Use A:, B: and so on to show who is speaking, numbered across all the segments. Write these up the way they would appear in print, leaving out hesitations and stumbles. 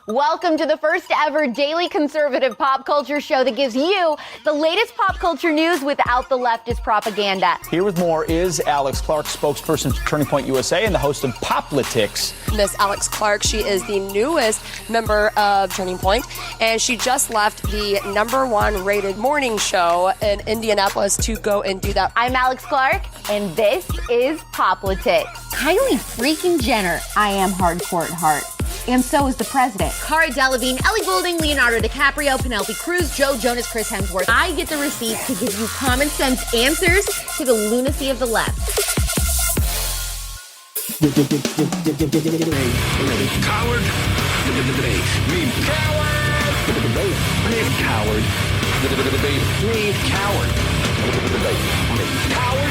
A: Welcome to the first ever daily conservative pop culture show that gives you the latest pop culture news without the leftist propaganda.
B: Here with more is Alex Clark, spokesperson for Turning Point USA and the host of Poplitics.
C: Miss Alex Clark, she is the newest member of Turning Point, and she just left the #1 rated morning show in Indianapolis to go and do that.
A: I'm Alex Clark, and this is Poplitics.
D: Kylie freaking Jenner, I am hardcore at heart. And so is the president.
A: Cara Delevingne, Ellie Goulding, Leonardo DiCaprio, Penelope Cruz, Joe Jonas, Chris Hemsworth. I get the receipts to give you common sense answers to the lunacy of the left.
E: Coward. Leave coward. Leave coward. Leave coward. Coward. Coward.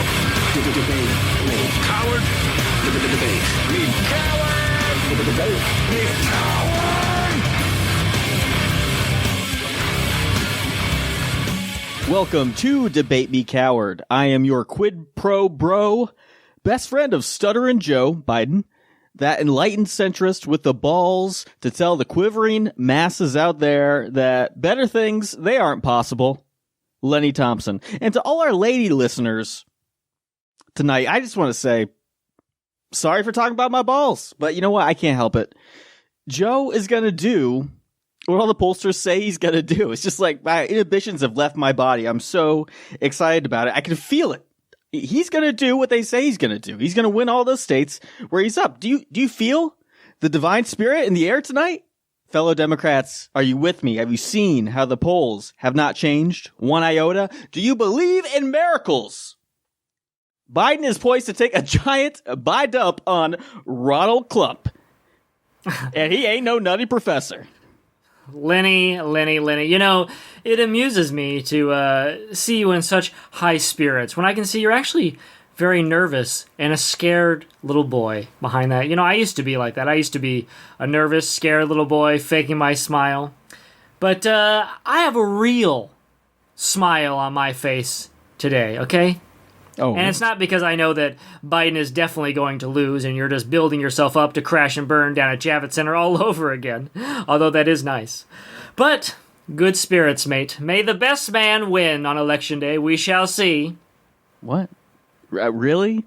E: Leave coward.
F: Welcome to Debate Me Coward. I am your quid pro bro, best friend of Stutterin' Joe Biden, that enlightened centrist with the balls to tell the quivering masses out there that better things, they aren't possible, Lenny Thompson. And to all our lady listeners tonight, I just want to say, sorry for talking about my balls, but you know what? I can't help it. Joe is going to do what all the pollsters say he's going to do. It's just like my inhibitions have left my body. I'm so excited about it. I can feel it. He's going to do what they say he's going to do. He's going to win all those states where he's up. Do you feel the divine spirit in the air tonight? Fellow Democrats, are you with me? Have you seen how the polls have not changed one iota? Do you believe in miracles? Biden is poised to take a giant buy dump on Ronald Klump. And he ain't no nutty professor.
G: Lenny. You know, it amuses me to see you in such high spirits when I can see you're actually very nervous and a scared little boy behind that. You know, I used to be like that. I used to be a nervous, scared little boy faking my smile. But I have a real smile on my face today, okay?
F: Oh.
G: And it's not because I know that Biden is definitely going to lose and you're just building yourself up to crash and burn down at Javits Center all over again, although that is nice. But good spirits, mate. May the best man win on Election Day. We shall see.
F: What? Really?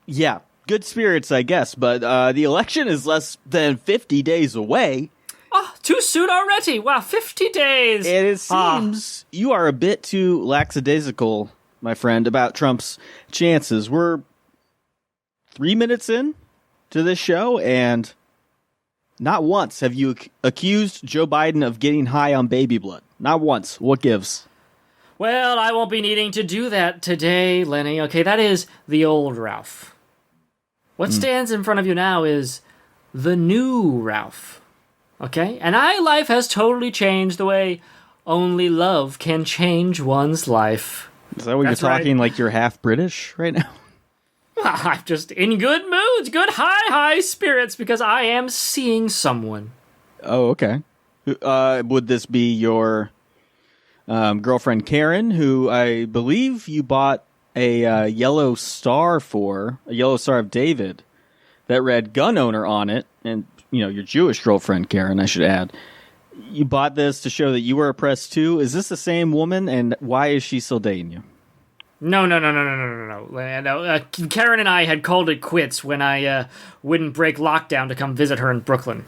F: Yeah, good spirits, I guess, but the election is less than 50 days away.
G: Oh, too soon already. Wow, 50 days.
F: And it seems you are a bit too lackadaisical, my friend, about Trump's chances. We're 3 minutes in to this show, and not once have you accused Joe Biden of getting high on baby blood. Not once. What gives?
G: Well, I won't be needing to do that today, Lenny. Okay, that is the old Ralph. What stands in front of you now is the new Ralph. Okay? And life has totally changed the way only love can change one's life.
F: Is that what you're talking right? Like you're half British right now?
G: I'm just in good moods, good high spirits, because I am seeing someone.
F: Oh, okay. Would this be your girlfriend Karen, who I believe you bought a yellow star for, a yellow Star of David, that read gun owner on it, and, you know, your Jewish girlfriend Karen, I should add. You bought this to show that you were oppressed too. Is this the same woman, and why is she still dating you?
G: No. Karen and I had called it quits when I wouldn't break lockdown to come visit her in Brooklyn.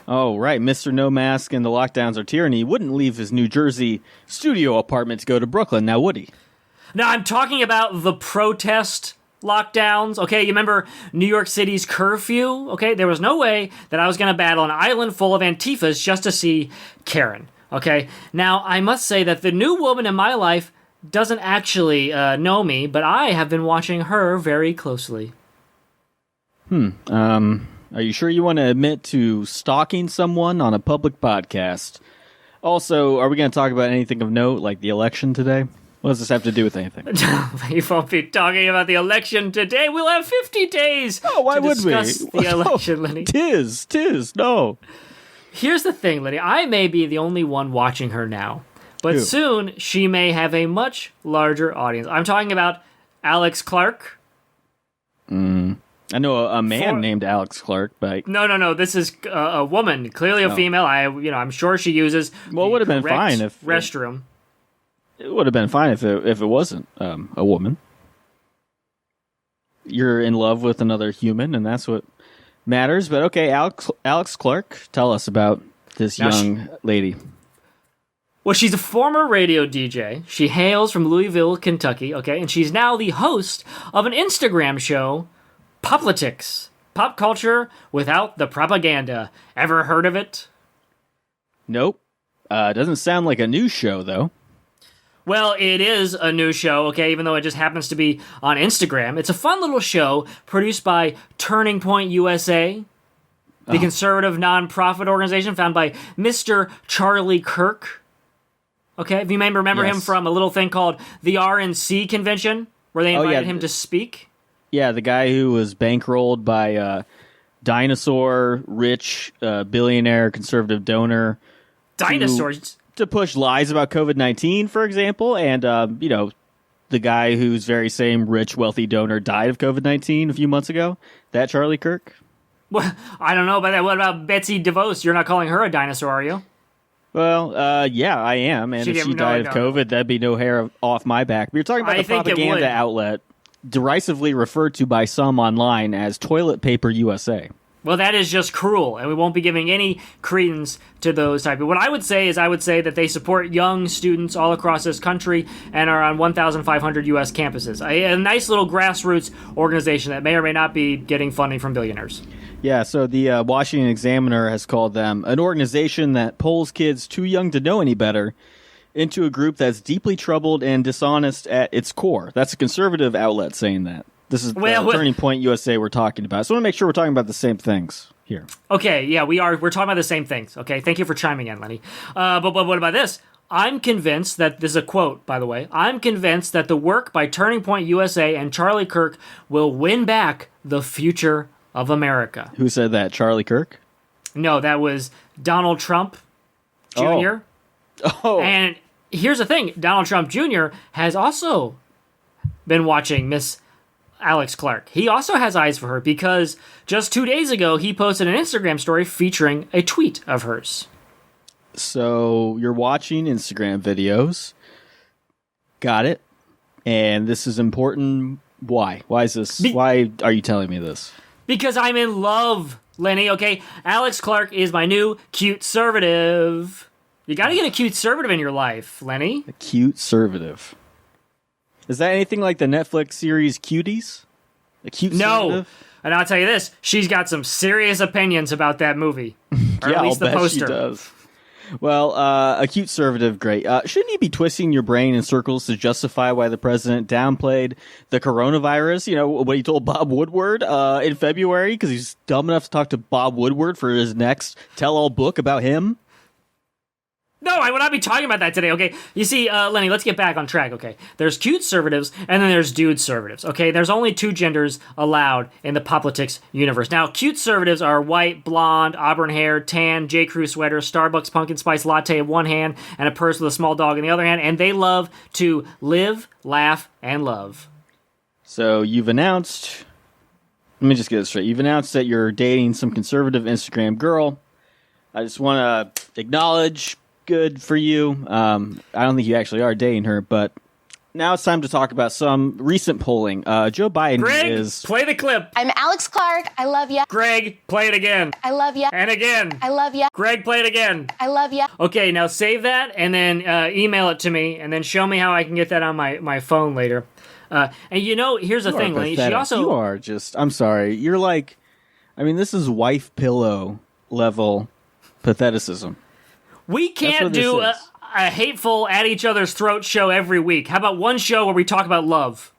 F: Oh, right. Mr. No Mask and the lockdowns are tyranny wouldn't leave his New Jersey studio apartment to go to Brooklyn, now would he?
G: No, I'm talking about the protest lockdowns. Okay, you remember New York City's curfew? Okay, there was no way that I was going to battle an island full of Antifas just to see Karen. Okay, now I must say that the new woman in my life doesn't actually know me, but I have been watching her very closely.
F: Are you sure you want to admit to stalking someone on a public podcast? Also, are we going to talk about anything of note, like the election today? What does this have to do with anything?
G: We won't be talking about the election today. We'll have 50 days to discuss the election, Lenny.
F: Tis, no.
G: Here's the thing, Lenny. I may be the only one watching her now, but soon she may have a much larger audience. I'm talking about Alex Clark.
F: I know a man
G: For-
F: named Alex Clark, but
G: No. This is a woman, clearly a female. I'm sure she uses.
F: Well, it would have been
G: correct
F: fine if
G: restroom.
F: it would have been fine if it wasn't a woman. You're in love with another human, and that's what matters. But okay, Alex Clark, tell us about this
G: Now
F: young lady.
G: Well, she's a former radio DJ. She hails from Louisville, Kentucky, okay? And she's now the host of an Instagram show, Poplitics. Pop culture without the propaganda. Ever heard of it?
F: Nope. Doesn't sound like a news show, though.
G: Well, it is a new show, okay, even though it just happens to be on Instagram. It's a fun little show produced by Turning Point USA, the conservative nonprofit organization founded by Mr. Charlie Kirk. Okay, if you may remember him from a little thing called the RNC convention, where they invited him to speak.
F: Yeah, the guy who was bankrolled by dinosaur, rich, billionaire, conservative donor.
G: Dinosaurs?
F: To push lies about COVID-19, for example, and, the guy whose very same rich, wealthy donor died of COVID-19 a few months ago. That Charlie Kirk?
G: Well, I don't know about that. What about Betsy DeVos? You're not calling her a dinosaur, are you?
F: Well, yeah, I am. And if she died of COVID, that'd be no hair off my back. But you're talking about the propaganda outlet derisively referred to by some online as Toilet Paper USA.
G: Well, that is just cruel, and we won't be giving any credence to those type of... What I would say that they support young students all across this country and are on 1,500 U.S. campuses. A nice little grassroots organization that may or may not be getting funding from billionaires.
F: Yeah, so the Washington Examiner has called them an organization that polls kids too young to know any better into a group that's deeply troubled and dishonest at its core. That's a conservative outlet saying that. This is Turning Point USA we're talking about. So I want to make sure we're talking about the same things here.
G: Okay, yeah, we are. We're talking about the same things. Okay, thank you for chiming in, Lenny. But what about this? I'm convinced that, this is a quote, by the way, I'm convinced that the work by Turning Point USA and Charlie Kirk will win back the future of America.
F: Who said that? Charlie Kirk?
G: No, that was Donald Trump Jr.
F: Oh.
G: And here's the thing. Donald Trump Jr. has also been watching Miss Alex Clark. He also has eyes for her because just 2 days ago, he posted an Instagram story featuring a tweet of hers.
F: So you're watching Instagram videos. Got it. And this is important. Why? Why is this? Why are you telling me this?
G: Because I'm in love, Lenny, okay? Alex Clark is my new cute conservative. You gotta get a cute conservative in your life, Lenny.
F: A cute conservative. Is that anything like the Netflix series Cuties? A cute conservative?
G: No. And I'll tell you this, she's got some serious opinions about that movie. Or
F: Yeah,
G: at least
F: I'll
G: the
F: bet
G: poster.
F: she does. Well, a cute conservative, great. Shouldn't you be twisting your brain in circles to justify why the president downplayed the coronavirus? You know, what he told Bob Woodward in February, because he's dumb enough to talk to Bob Woodward for his next tell-all book about him?
G: No, I will not be talking about that today, okay? You see, Lenny, let's get back on track, okay? There's cute conservatives, and then there's dude conservatives, okay? There's only two genders allowed in the Poplitics universe. Now, cute conservatives are white, blonde, auburn-haired, tan, J. Crew sweater, Starbucks pumpkin spice latte in one hand, and a purse with a small dog in the other hand, and they love to live, laugh, and love.
F: So you've announced... Let me just get this straight. You've announced that you're dating some conservative Instagram girl. I just want to acknowledge... Good for you. I don't think you actually are dating her, but now it's time to talk about some recent polling. Joe Biden
G: Greg, play the clip.
D: I'm Alex Clark. I love ya.
G: Greg, play it again.
D: I love ya.
G: And again.
D: I love ya.
G: Greg, play it again.
D: I love ya.
G: Okay, now save that and then email it to me and then show me how I can get that on my phone later. And here's the thing, Lenny. She also...
F: You are just... I'm sorry. You're like... I mean, this is wife pillow level patheticism.
G: We can't do a hateful at each other's throat show every week. How about one show where we talk about love?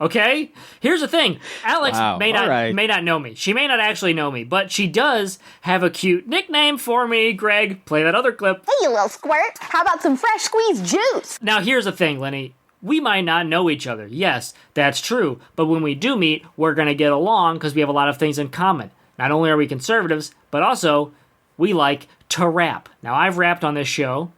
G: Okay? Here's the thing. Alex may not know me. She may not actually know me, but she does have a cute nickname for me. Greg, play that other clip.
D: Hey, you little squirt. How about some fresh squeezed juice?
G: Now, here's the thing, Lenny. We might not know each other. Yes, that's true. But when we do meet, we're going to get along because we have a lot of things in common. Not only are we conservatives, but also we like to rap. Now, I've rapped on this show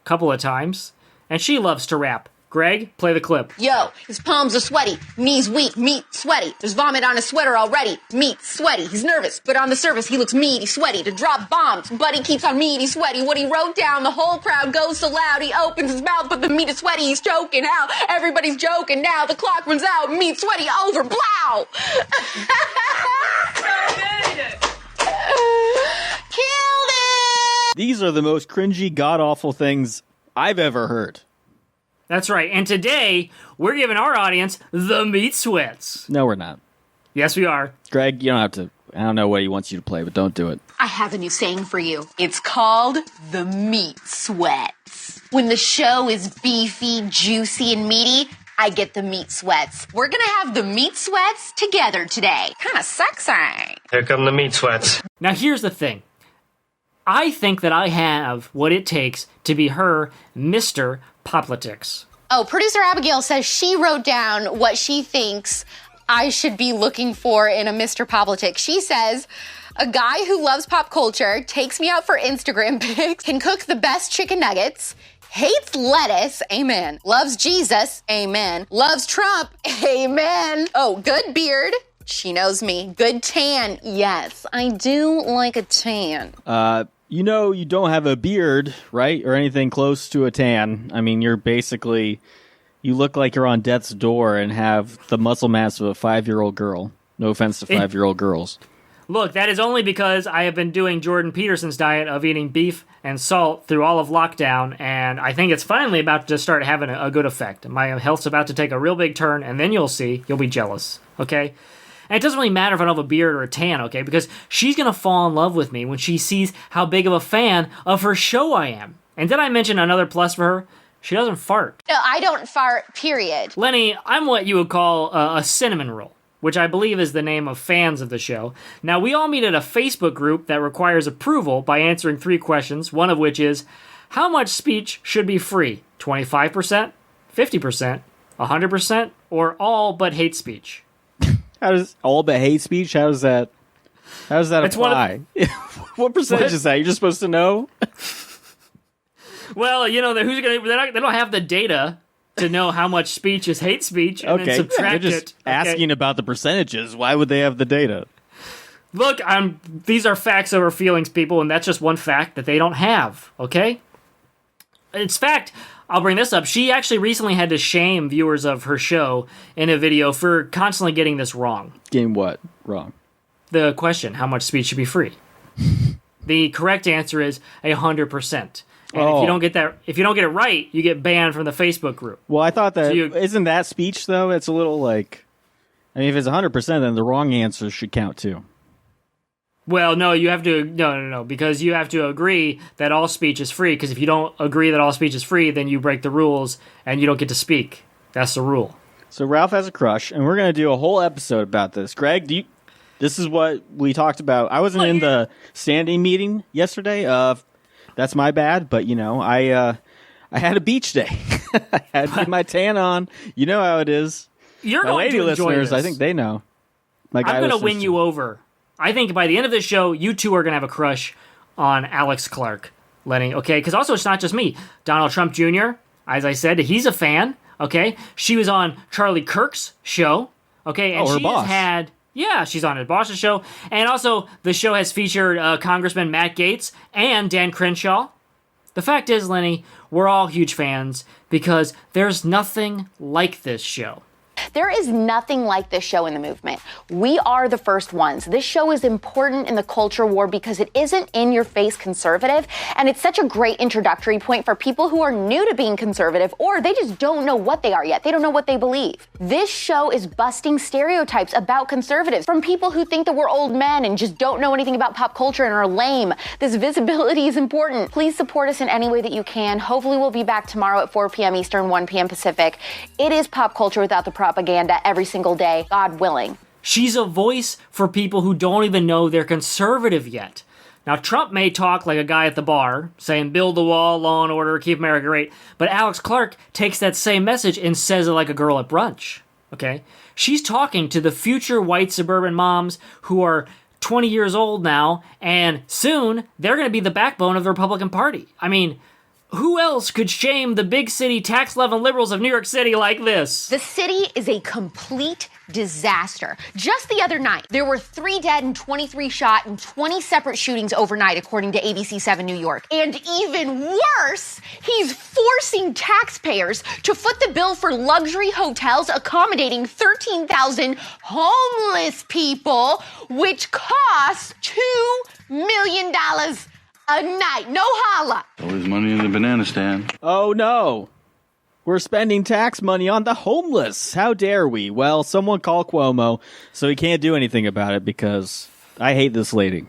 G: a couple of times, and she loves to rap. Greg, play the clip.
A: Yo, his palms are sweaty, knees weak, meat sweaty. There's vomit on his sweater already. Meat sweaty. He's nervous, but on the surface he looks meaty, sweaty to drop bombs. But he keeps on meaty, sweaty. What he wrote down, the whole crowd goes so loud. He opens his mouth, but the meat is sweaty. He's choking out. Everybody's joking now. The clock runs out. Meat sweaty over. Blow. Killed it.
F: These are the most cringy, god-awful things I've ever heard.
G: That's right. And today, we're giving our audience the meat sweats.
F: No, we're not.
G: Yes, we are.
F: Greg, you don't have to. I don't know what he wants you to play, but don't do it.
A: I have a new saying for you. It's called the meat sweats. When the show is beefy, juicy, and meaty, I get the meat sweats. We're gonna have the meat sweats together today. Kinda sexy.
H: Here come the meat sweats.
G: Now, here's the thing. I think that I have what it takes to be her Mr. Poplitics.
D: Oh, producer Abigail says she wrote down what she thinks I should be looking for in a Mr. Poplitics. She says, a guy who loves pop culture, takes me out for Instagram pics, can cook the best chicken nuggets, hates lettuce, amen. Loves Jesus, amen. Loves Trump, amen. Oh, good beard. She knows me. Good tan, yes. I do like a tan.
F: You know you don't have a beard, right? Or anything close to a tan. I mean, you're basically... You look like you're on death's door and have the muscle mass of a 5-year-old girl. No offense to 5-year-old girls.
G: Look, that is only because I have been doing Jordan Peterson's diet of eating beef and salt through all of lockdown, and I think it's finally about to start having a good effect. My health's about to take a real big turn, and then you'll see. You'll be jealous, okay? And it doesn't really matter if I don't have a beard or a tan, okay? Because she's going to fall in love with me when she sees how big of a fan of her show I am. And did I mention another plus for her? She doesn't fart.
D: No, I don't fart, period.
G: Lenny, I'm what you would call a cinnamon roll, which I believe is the name of fans of the show. Now, we all meet at a Facebook group that requires approval by answering 3 questions, one of which is, how much speech should be free? 25%, 50%, 100%, or all but hate speech?
F: How does all but hate speech? How does that apply? What percentage is that? You're just supposed to know?
G: Well, you know, they don't have the data to know how much speech is hate speech and then subtract
F: they're just asking about the percentages. Why would they have the data?
G: Look, these are facts over feelings, people, and that's just one fact that they don't have, okay? In fact, I'll bring this up. She actually recently had to shame viewers of her show in a video for constantly getting this wrong.
F: Getting what wrong?
G: The question, how much speech should be free? The correct answer is 100%. And if you don't get it right, you get banned from the Facebook group.
F: Well, I thought that isn't that speech though? It's a little like, I mean, if it's 100%, then the wrong answers should count too.
G: Well, no, you have to no, because you have to agree that all speech is free. Because if you don't agree that all speech is free, then you break the rules and you don't get to speak. That's the rule.
F: So Ralph has a crush, and we're going to do a whole episode about this. Greg, this is what we talked about. I wasn't in the standing meeting yesterday. That's my bad, but you know, I had a beach day. I had to get my tan on. You know how it is.
G: You're
F: my
G: going
F: lady
G: to enjoy
F: listeners,
G: this.
F: I think they know.
G: I'm going to win you over. I think by the end of this show, you two are going to have a crush on Alex Clark, Lenny. Okay, because also it's not just me. Donald Trump Jr., as I said, he's a fan. Okay, she was on Charlie Kirk's show. Okay, and
F: her
G: she
F: boss.
G: she's on his boss's show. And also, the show has featured Congressman Matt Gaetz and Dan Crenshaw. The fact is, Lenny, we're all huge fans because there's nothing like this show.
D: There is nothing like this show in the movement. We are the first ones. This show is important in the culture war because it isn't in-your-face conservative, and it's such a great introductory point for people who are new to being conservative, or they just don't know what they are yet. They don't know what they believe. This show is busting stereotypes about conservatives from people who think that we're old men and just don't know anything about pop culture and are lame. This visibility is important. Please support us in any way that you can. Hopefully we'll be back tomorrow at 4 p.m. Eastern, 1 p.m. Pacific. It is pop culture without the propaganda every single day, God willing.
G: She's a voice for people who don't even know they're conservative yet. Now, Trump may talk like a guy at the bar, saying build the wall, law and order, keep America great, but Alex Clark takes that same message and says it like a girl at brunch, okay? She's talking to the future white suburban moms who are 20 years old now, and soon they're going to be the backbone of the Republican Party. I mean, Who else could shame the big city tax-loving liberals of New York City like this?
A: The city is a complete disaster. Just the other night, there were 3 dead and 23 shot in 20 separate shootings overnight, according to ABC7 New York. And even worse, he's forcing taxpayers to foot the bill for luxury hotels accommodating 13,000 homeless people, which costs $2 million a night. No holla.
E: Always money in the banana stand.
F: Oh no! We're spending tax money on the homeless. How dare we? Well, someone call Cuomo, so he can't do anything about it because I hate this lady.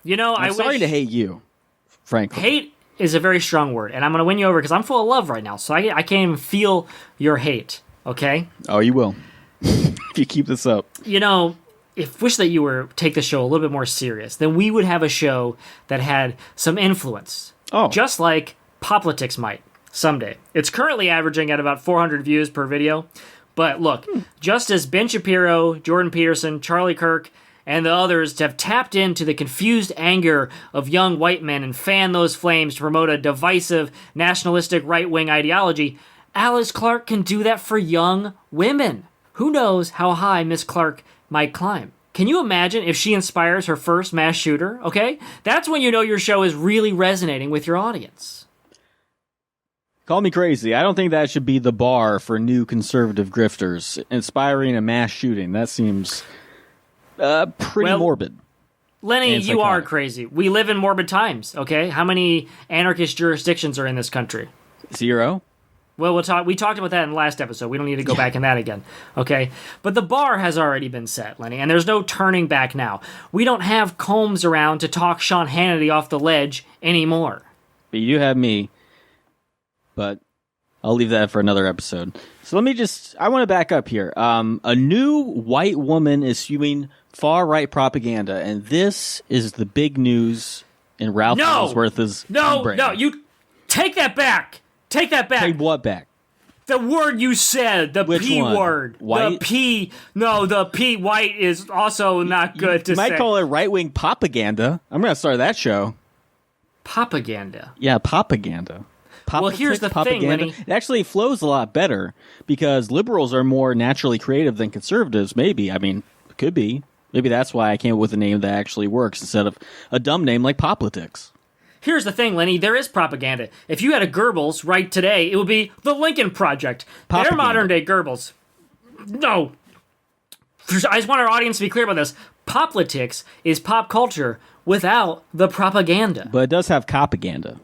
G: You know,
F: I'm sorry to hate you, frankly.
G: Hate is a very strong word, and I'm going to win you over because I'm full of love right now, so I can't even feel your hate, okay?
F: Oh, you will. If you keep this up.
G: You know, wish that you were take the show a little bit more serious, then we would have a show that had some influence.
F: Oh.
G: Just like Poplitics might someday. It's currently averaging at about 400 views per video. But look, just as Ben Shapiro, Jordan Peterson, Charlie Kirk, and the others have tapped into the confused anger of young white men and fanned those flames to promote a divisive, nationalistic right-wing ideology, Alice Clark can do that for young women. Who knows how high Miss Clark might climb? Can you imagine if she inspires her first mass shooter? Okay? That's when you know your show is really resonating with your audience.
F: Call me crazy. I don't think that should be the bar for new conservative grifters. Inspiring a mass shooting. That seems pretty morbid.
G: Lenny, you are crazy. We live in morbid times, okay? How many anarchist jurisdictions are in this country?
F: 0.
G: Well, we talked about that in the last episode. We don't need to go back in that again, okay? But the bar has already been set, Lenny, and there's no turning back now. We don't have Combs around to talk Sean Hannity off the ledge anymore.
F: But you do have me. But I'll leave that for another episode. So I want to back up here. A new white woman is spewing far-right propaganda, and this is the big news in Ralph Ellsworth's brain.
G: No, you take that back. Take that back.
F: Take what back?
G: The word you said, the
F: Which
G: P
F: one?
G: word.
F: White?
G: The P. No, the P. White is also not good to say.
F: You might call it right-wing propaganda. I'm going to start that show.
G: Propaganda.
F: Yeah, propaganda.
G: Well, here's the thing, Lenny.
F: It actually flows a lot better because liberals are more naturally creative than conservatives, maybe. I mean, it could be. Maybe that's why I came up with a name that actually works instead of a dumb name like Poplitics.
G: Here's the thing, Lenny. There is propaganda. If you had a Goebbels right today, it would be the Lincoln Project.
F: Propaganda.
G: They're modern-day Goebbels. No. I just want our audience to be clear about this. Poplitics is pop culture without the propaganda.
F: But it does have copaganda.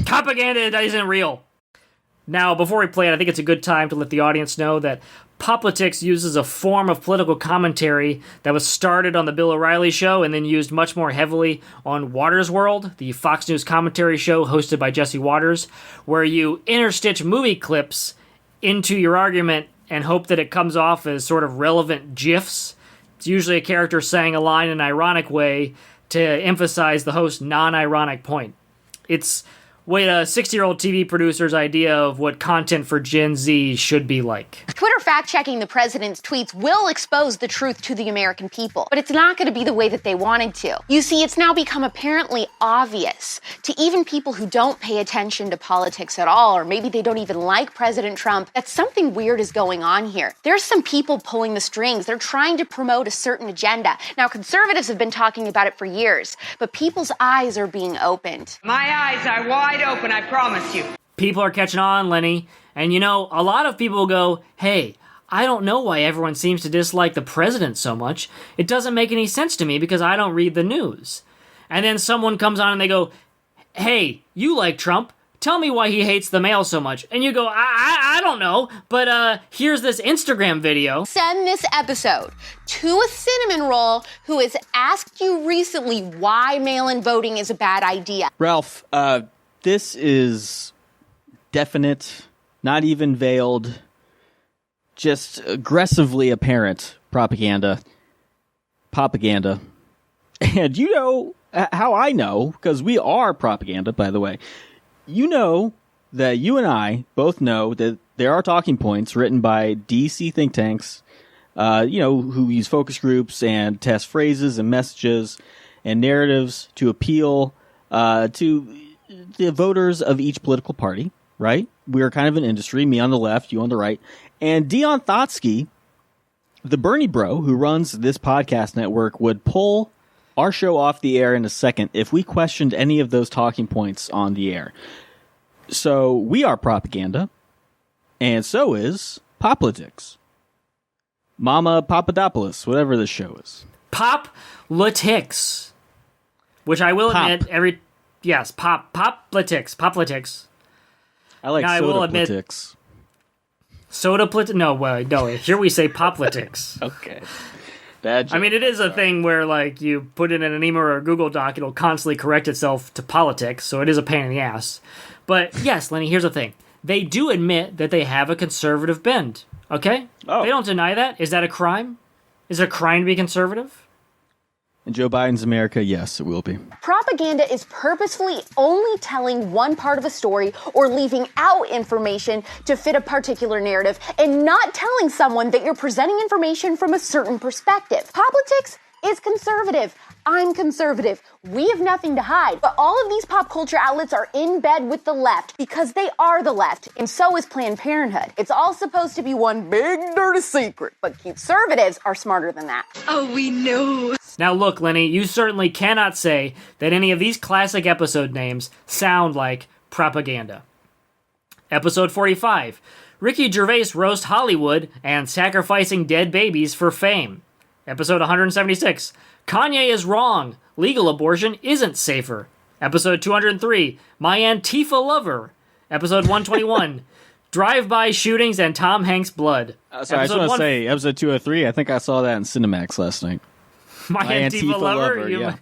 G: Propaganda isn't real. Now, before we play it, I think it's a good time to let the audience know that Poplitics uses a form of political commentary that was started on the Bill O'Reilly Show and then used much more heavily on Waters World, the Fox News commentary show hosted by Jesse Waters, where you interstitch movie clips into your argument and hope that it comes off as sort of relevant GIFs. It's usually a character saying a line in an ironic way to emphasize the host's non-ironic point. It's a 60-year-old TV producer's idea of what content for Gen Z should be like.
A: Twitter fact-checking the president's tweets will expose the truth to the American people, but it's not going to be the way that they wanted to. You see, it's now become apparently obvious to even people who don't pay attention to politics at all, or maybe they don't even like President Trump, that something weird is going on here. There's some people pulling the strings. They're trying to promote a certain agenda. Now, conservatives have been talking about it for years, but people's eyes are being opened.
I: My eyes are wide open, I promise you.
G: People are catching on, Lenny. And you know, a lot of people go, hey, I don't know why everyone seems to dislike the president so much. It doesn't make any sense to me because I don't read the news. And then someone comes on and they go, hey, you like Trump. Tell me why he hates the mail so much. And you go, I don't know, but here's this Instagram video.
A: Send this episode to a cinnamon roll who has asked you recently why mail-in voting is a bad idea.
F: Ralph, this is definite, not even veiled, just aggressively apparent propaganda. And you know how I know, because we are propaganda, by the way. You know that you and I both know that there are talking points written by DC think tanks, who use focus groups and test phrases and messages and narratives to appeal to the voters of each political party, right? We're kind of an industry, me on the left, you on the right. And Dion Thotsky, the Bernie bro who runs this podcast network, would pull our show off the air in a second if we questioned any of those talking points on the air. So we are Popaganda, and so is Poplitics. Mama Papadopoulos, whatever this show is.
G: Poplitics. Which I will
F: Pop.
G: admit, Poplitics.
F: I like
G: Now, I will admit-
F: soda-politics.
G: No, here we say Poplitics.
F: Okay. Bad joke.
G: I mean, it is a thing where, like, you put it in an email or a Google Doc, it'll constantly correct itself to politics, so it is a pain in the ass. But, yes, Lenny, here's the thing. They do admit that they have a conservative bend, okay?
F: Oh.
G: They don't deny that. Is that a crime? Is it a crime to be conservative?
F: In Joe Biden's America, yes, it will be.
D: Propaganda is purposefully only telling one part of a story or leaving out information to fit a particular narrative and not telling someone that you're presenting information from a certain perspective. Poplitics is conservative. I'm conservative. We have nothing to hide. But all of these pop culture outlets are in bed with the left because they are the left, and so is Planned Parenthood. It's all supposed to be one big dirty secret, but conservatives are smarter than that.
I: Oh, we know.
G: Now look, Lenny, you certainly cannot say that any of these classic episode names sound like propaganda. Episode 45, Ricky Gervais roast Hollywood and sacrificing dead babies for fame. Episode 176, Kanye is wrong. Legal abortion isn't safer. Episode 203, My Antifa Lover. Episode 121, Drive-by shootings and Tom Hanks' blood.
F: Sorry, I just want to say, episode 203, I think I saw that in Cinemax last night.
G: My Antifa Lover?
F: Yeah.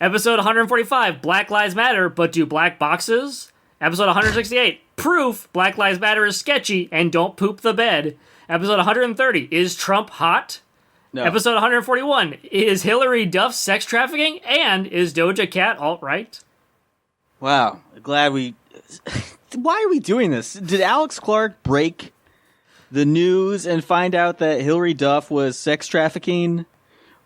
G: Episode 145, Black Lives Matter, but do black boxes? Episode 168, Proof Black Lives Matter is sketchy and don't poop the bed. Episode 130, Is Trump hot?
F: No.
G: Episode 141, Is Hillary Duff sex trafficking? And is Doja Cat alt-right?
F: Wow. Glad we... Why are we doing this? Did Alex Clark break the news and find out that Hillary Duff was sex trafficking?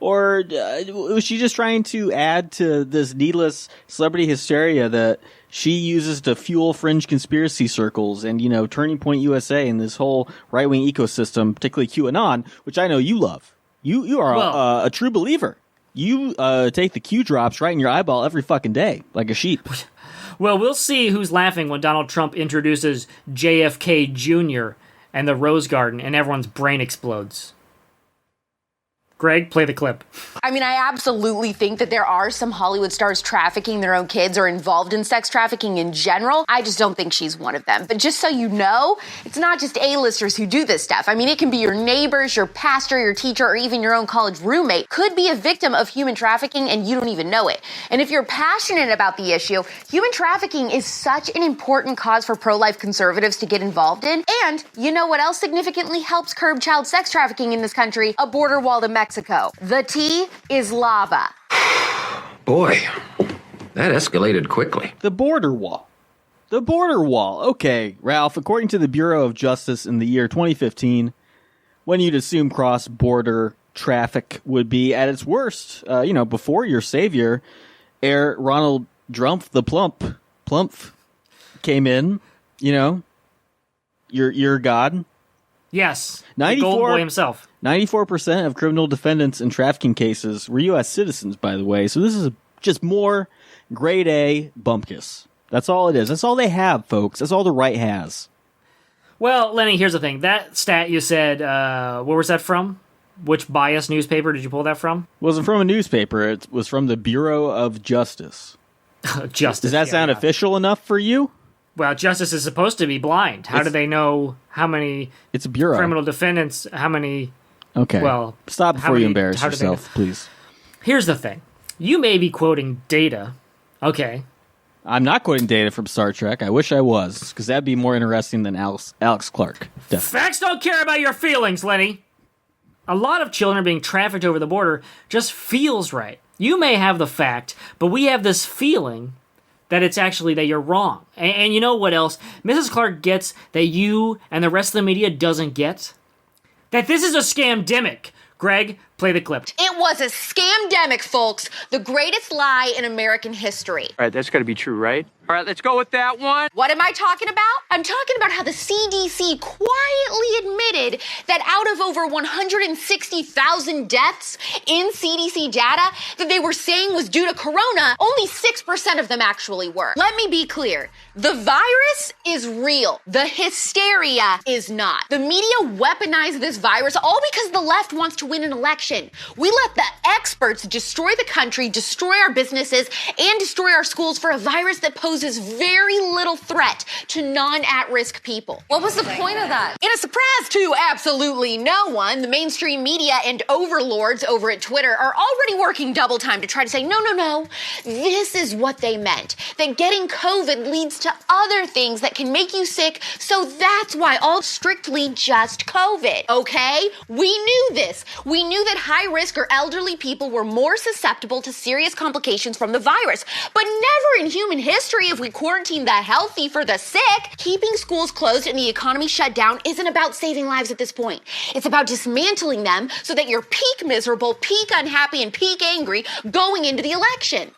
F: Or was she just trying to add to this needless celebrity hysteria that she uses to fuel fringe conspiracy circles and, you know, Turning Point USA and this whole right-wing ecosystem, particularly QAnon, which I know you love. You are a true believer. You take the Q drops right in your eyeball every fucking day, like a sheep.
G: Well, we'll see who's laughing when Donald Trump introduces JFK Jr. and the Rose Garden and everyone's brain explodes. Greg, play the clip.
D: I mean, I absolutely think that there are some Hollywood stars trafficking their own kids or involved in sex trafficking in general. I just don't think she's one of them. But just so you know, it's not just A-listers who do this stuff. I mean, it can be your neighbors, your pastor, your teacher, or even your own college roommate could be a victim of human trafficking and you don't even know it. And if you're passionate about the issue, human trafficking is such an important cause for pro-life conservatives to get involved in. And you know what else significantly helps curb child sex trafficking in this country? A border wall to Mexico. The T is lava.
J: Boy, that escalated quickly.
F: The border wall. The border wall. Okay, Ralph, according to the Bureau of Justice in the year 2015, when you'd assume cross-border traffic would be at its worst, before your savior, Ronald Drumpf the Plumpf came in, your god.
G: Yes, the Golden Boy himself.
F: 94% of criminal defendants in trafficking cases were U.S. citizens, by the way. So this is just more grade A bumpkiss. That's all it is. That's all they have, folks. That's all the right has.
G: Well, Lenny, here's the thing. That stat you said, where was that from? Which biased newspaper did you pull that from?
F: It wasn't from a newspaper. It was from the Bureau of Justice.
G: Justice.
F: Does that sound official enough for you?
G: Well, justice is supposed to be blind. How do they know how many
F: it's a bureau.
G: Criminal defendants, how many...
F: Okay.
G: Well,
F: stop before you embarrass yourself, please.
G: Here's the thing. You may be quoting data. Okay.
F: I'm not quoting data from Star Trek. I wish I was, because that'd be more interesting than Alex Clark. Definitely.
G: Facts don't care about your feelings, Lenny. A lot of children being trafficked over the border just feels right. You may have the fact, but we have this feeling that it's actually that you're wrong. And you know what else? Mrs. Clark gets that you and the rest of the media doesn't get? That this is a scamdemic. Greg, Play the clip.
A: It was a scamdemic, folks. The greatest lie in American history.
K: All right, that's got to be true, right? All right, let's go with that one.
A: What am I talking about? I'm talking about how the CDC quietly admitted that out of over 160,000 deaths in CDC data that they were saying was due to corona, only 6% of them actually were. Let me be clear. The virus is real. The hysteria is not. The media weaponized this virus all because the left wants to win an election. We let the experts destroy the country, destroy our businesses, and destroy our schools for a virus that poses very little threat to non-at-risk people.
C: What was the point of that?
A: In a surprise to absolutely no one, the mainstream media and overlords over at Twitter are already working double time to try to say, no. This is what they meant. That getting COVID leads to other things that can make you sick, so that's why all strictly just COVID, okay? We knew this. We knew that high-risk or elderly people were more susceptible to serious complications from the virus. But never in human history have we quarantined the healthy for the sick. Keeping schools closed and the economy shut down isn't about saving lives at this point. It's about dismantling them so that you're peak miserable, peak unhappy, and peak angry going into the election.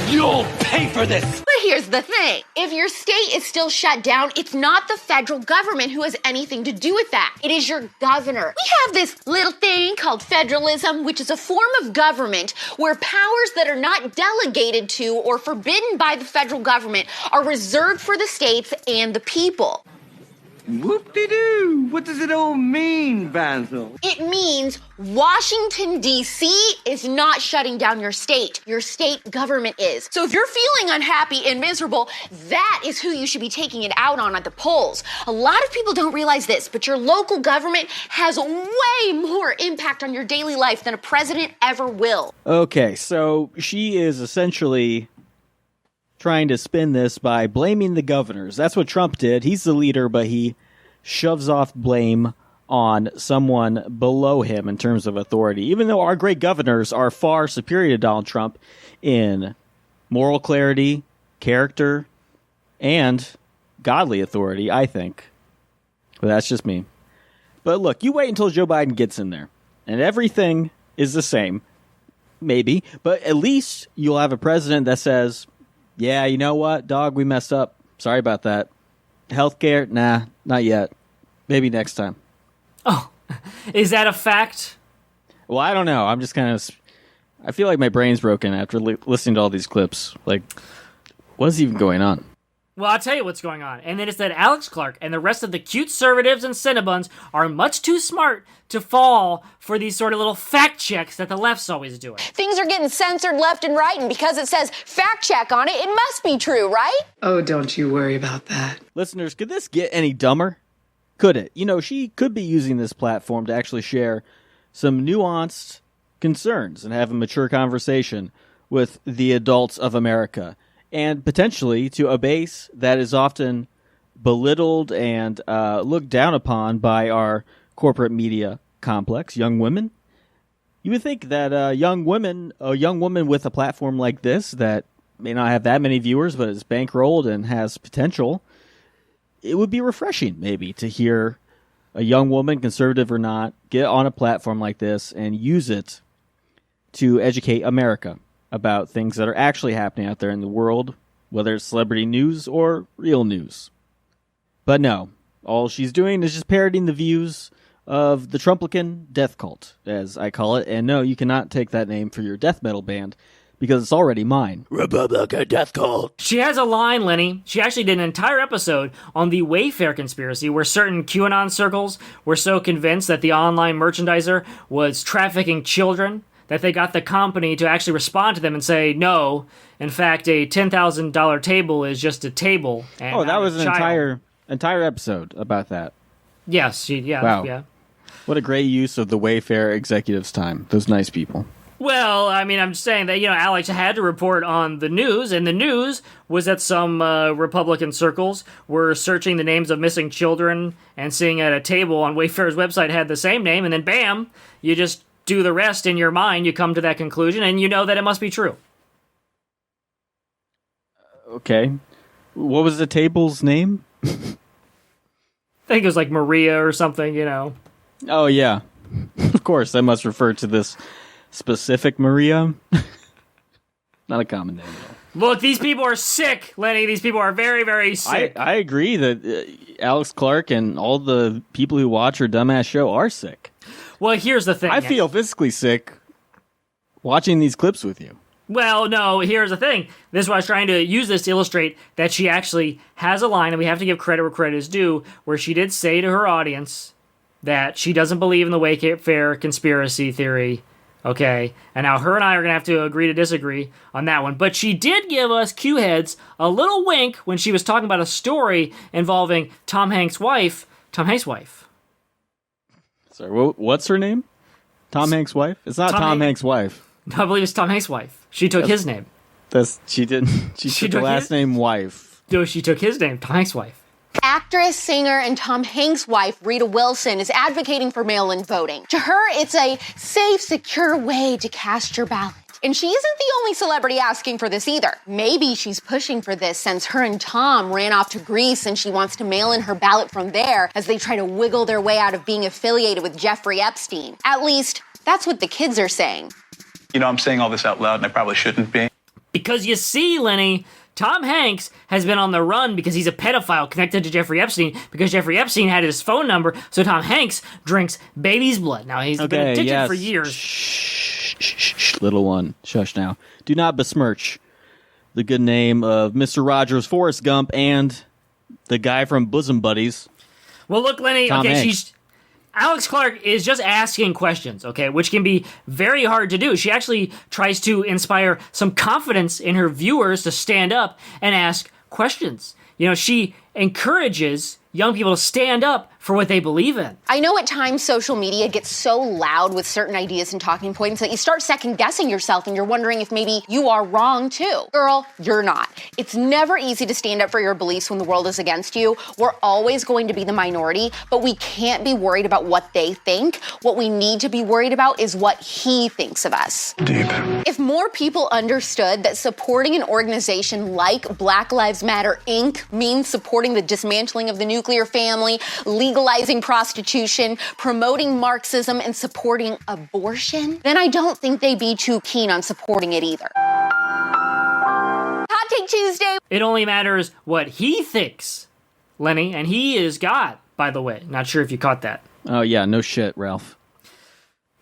K: You'll pay for this.
A: But here's the thing. If your state is still shut down, it's not the federal government who has anything to do with that. It is your governor. We have this little thing called federalism, which is a form of government where powers that are not delegated to or forbidden by the federal government are reserved for the states and the people.
K: Whoop-de-doo. What does it all mean, Basil?
A: It means Washington, D.C. is not shutting down your state. Your state government is. So if you're feeling unhappy and miserable, that is who you should be taking it out on at the polls. A lot of people don't realize this, but your local government has way more impact on your daily life than a president ever will.
F: Okay, so she is essentially trying to spin this by blaming the governors. That's what Trump did. He's the leader, but he shoves off blame on someone below him in terms of authority, even though our great governors are far superior to Donald Trump in moral clarity, character, and godly authority, I think. But that's just me. But look, you wait until Joe Biden gets in there, and everything is the same. Maybe, but at least you'll have a president that says, yeah, you know what, dog, we messed up. Sorry about that. Healthcare? Nah, not yet. Maybe next time.
G: Oh, is that a fact?
F: Well, I don't know. I'm just kind of... I feel like my brain's broken after listening to all these clips. Like, what is even going on?
G: Well, I'll tell you what's going on. And then it's that Alex Clark and the rest of the cute conservatives and Cinnabons are much too smart to fall for these sort of little fact checks that the left's always doing.
A: Things are getting censored left and right, and because it says fact check on it, it must be true, right?
I: Oh, don't you worry about that.
F: Listeners, could this get any dumber? Could it? You know, she could be using this platform to actually share some nuanced concerns and have a mature conversation with the adults of America, and potentially to a base that is often belittled and looked down upon by our corporate media complex, young women. You would think that a young woman with a platform like this that may not have that many viewers but is bankrolled and has potential, it would be refreshing maybe to hear a young woman, conservative or not, get on a platform like this and use it to educate America about things that are actually happening out there in the world, whether it's celebrity news or real news. But no, all she's doing is just parroting the views of the Trumplican death cult, as I call it. And no, you cannot take that name for your death metal band, because it's already mine. Republican Death Cult.
G: She has a line, Lenny. She actually did an entire episode on the Wayfair conspiracy, where certain QAnon circles were so convinced that the online merchandiser was trafficking children that they got the company to actually respond to them and say, no, in fact, a $10,000 table is just a table. And
F: that was an entire episode about that.
G: Yes,
F: wow.
G: Yeah.
F: What a great use of the Wayfair executives' time. Those nice people.
G: Well, I mean, I'm just saying that, Alex had to report on the news, and the news was that some Republican circles were searching the names of missing children and seeing at a table on Wayfair's website had the same name, and then bam, you just do the rest in your mind, you come to that conclusion, and you know that it must be true.
F: Okay. What was the table's name?
G: I think it was like Maria or something,
F: Oh, yeah. Of course, I must refer to this specific Maria. Not a common name, though.
G: Look, these people are sick, Lenny. These people are very, very sick.
F: I agree that Alex Clark and all the people who watch her dumbass show are sick.
G: Well, here's the thing.
F: I feel physically sick watching these clips with you.
G: Well, no, here's the thing. This is why I was trying to use this to illustrate that she actually has a line, and we have to give credit where credit is due, where she did say to her audience that she doesn't believe in the Wayfair conspiracy theory. Okay, and now her and I are going to have to agree to disagree on that one. But she did give us Q-heads a little wink when she was talking about a story involving Tom Hanks' wife.
F: Sorry, what's her name? Tom Hanks' wife? It's not Tom Hanks' wife.
G: No, I believe it's Tom Hanks' wife. She took his name.
F: She didn't. She took the last name wife.
G: No, she took his name, Tom Hanks' wife.
A: Actress, singer, and Tom Hanks' wife, Rita Wilson, is advocating for mail-in voting. To her, it's a safe, secure way to cast your ballot. And she isn't the only celebrity asking for this either. Maybe she's pushing for this since her and Tom ran off to Greece and she wants to mail in her ballot from there as they try to wiggle their way out of being affiliated with Jeffrey Epstein. At least, that's what the kids are saying.
L: You know, I'm saying all this out loud and I probably shouldn't be.
G: Because you see, Lenny, Tom Hanks has been on the run because he's a pedophile connected to Jeffrey Epstein because Jeffrey Epstein had his phone number, so Tom Hanks drinks baby's blood. Now, he's been addicted for years.
F: Shh, little one. Shush now. Do not besmirch the good name of Mr. Rogers, Forrest Gump, and the guy from Bosom Buddies.
G: Well, look, Lenny,
F: Tom Hanks.
G: Alex Clark is just asking questions, okay, which can be very hard to do. She actually tries to inspire some confidence in her viewers to stand up and ask questions. You know, she encourages young people to stand up for what they believe in.
A: I know at times social media gets so loud with certain ideas and talking points that you start second-guessing yourself and you're wondering if maybe you are wrong too. Girl, you're not. It's never easy to stand up for your beliefs when the world is against you. We're always going to be the minority, but we can't be worried about what they think. What we need to be worried about is what he thinks of us.
L: Deep.
A: If more people understood that supporting an organization like Black Lives Matter, Inc. means supporting the dismantling of the nuclear family, legalizing prostitution, promoting Marxism, and supporting abortion, then I don't think they'd be too keen on supporting it either. Hot Take Tuesday.
G: It only matters what he thinks, Lenny, and he is God, by the way. Not sure if you caught that.
F: Oh, yeah, no shit, Ralph.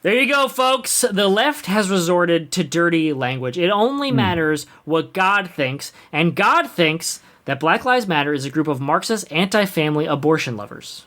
G: There you go, folks. The left has resorted to dirty language. It only matters what God thinks, and God thinks that Black Lives Matter is a group of Marxist anti-family abortion lovers.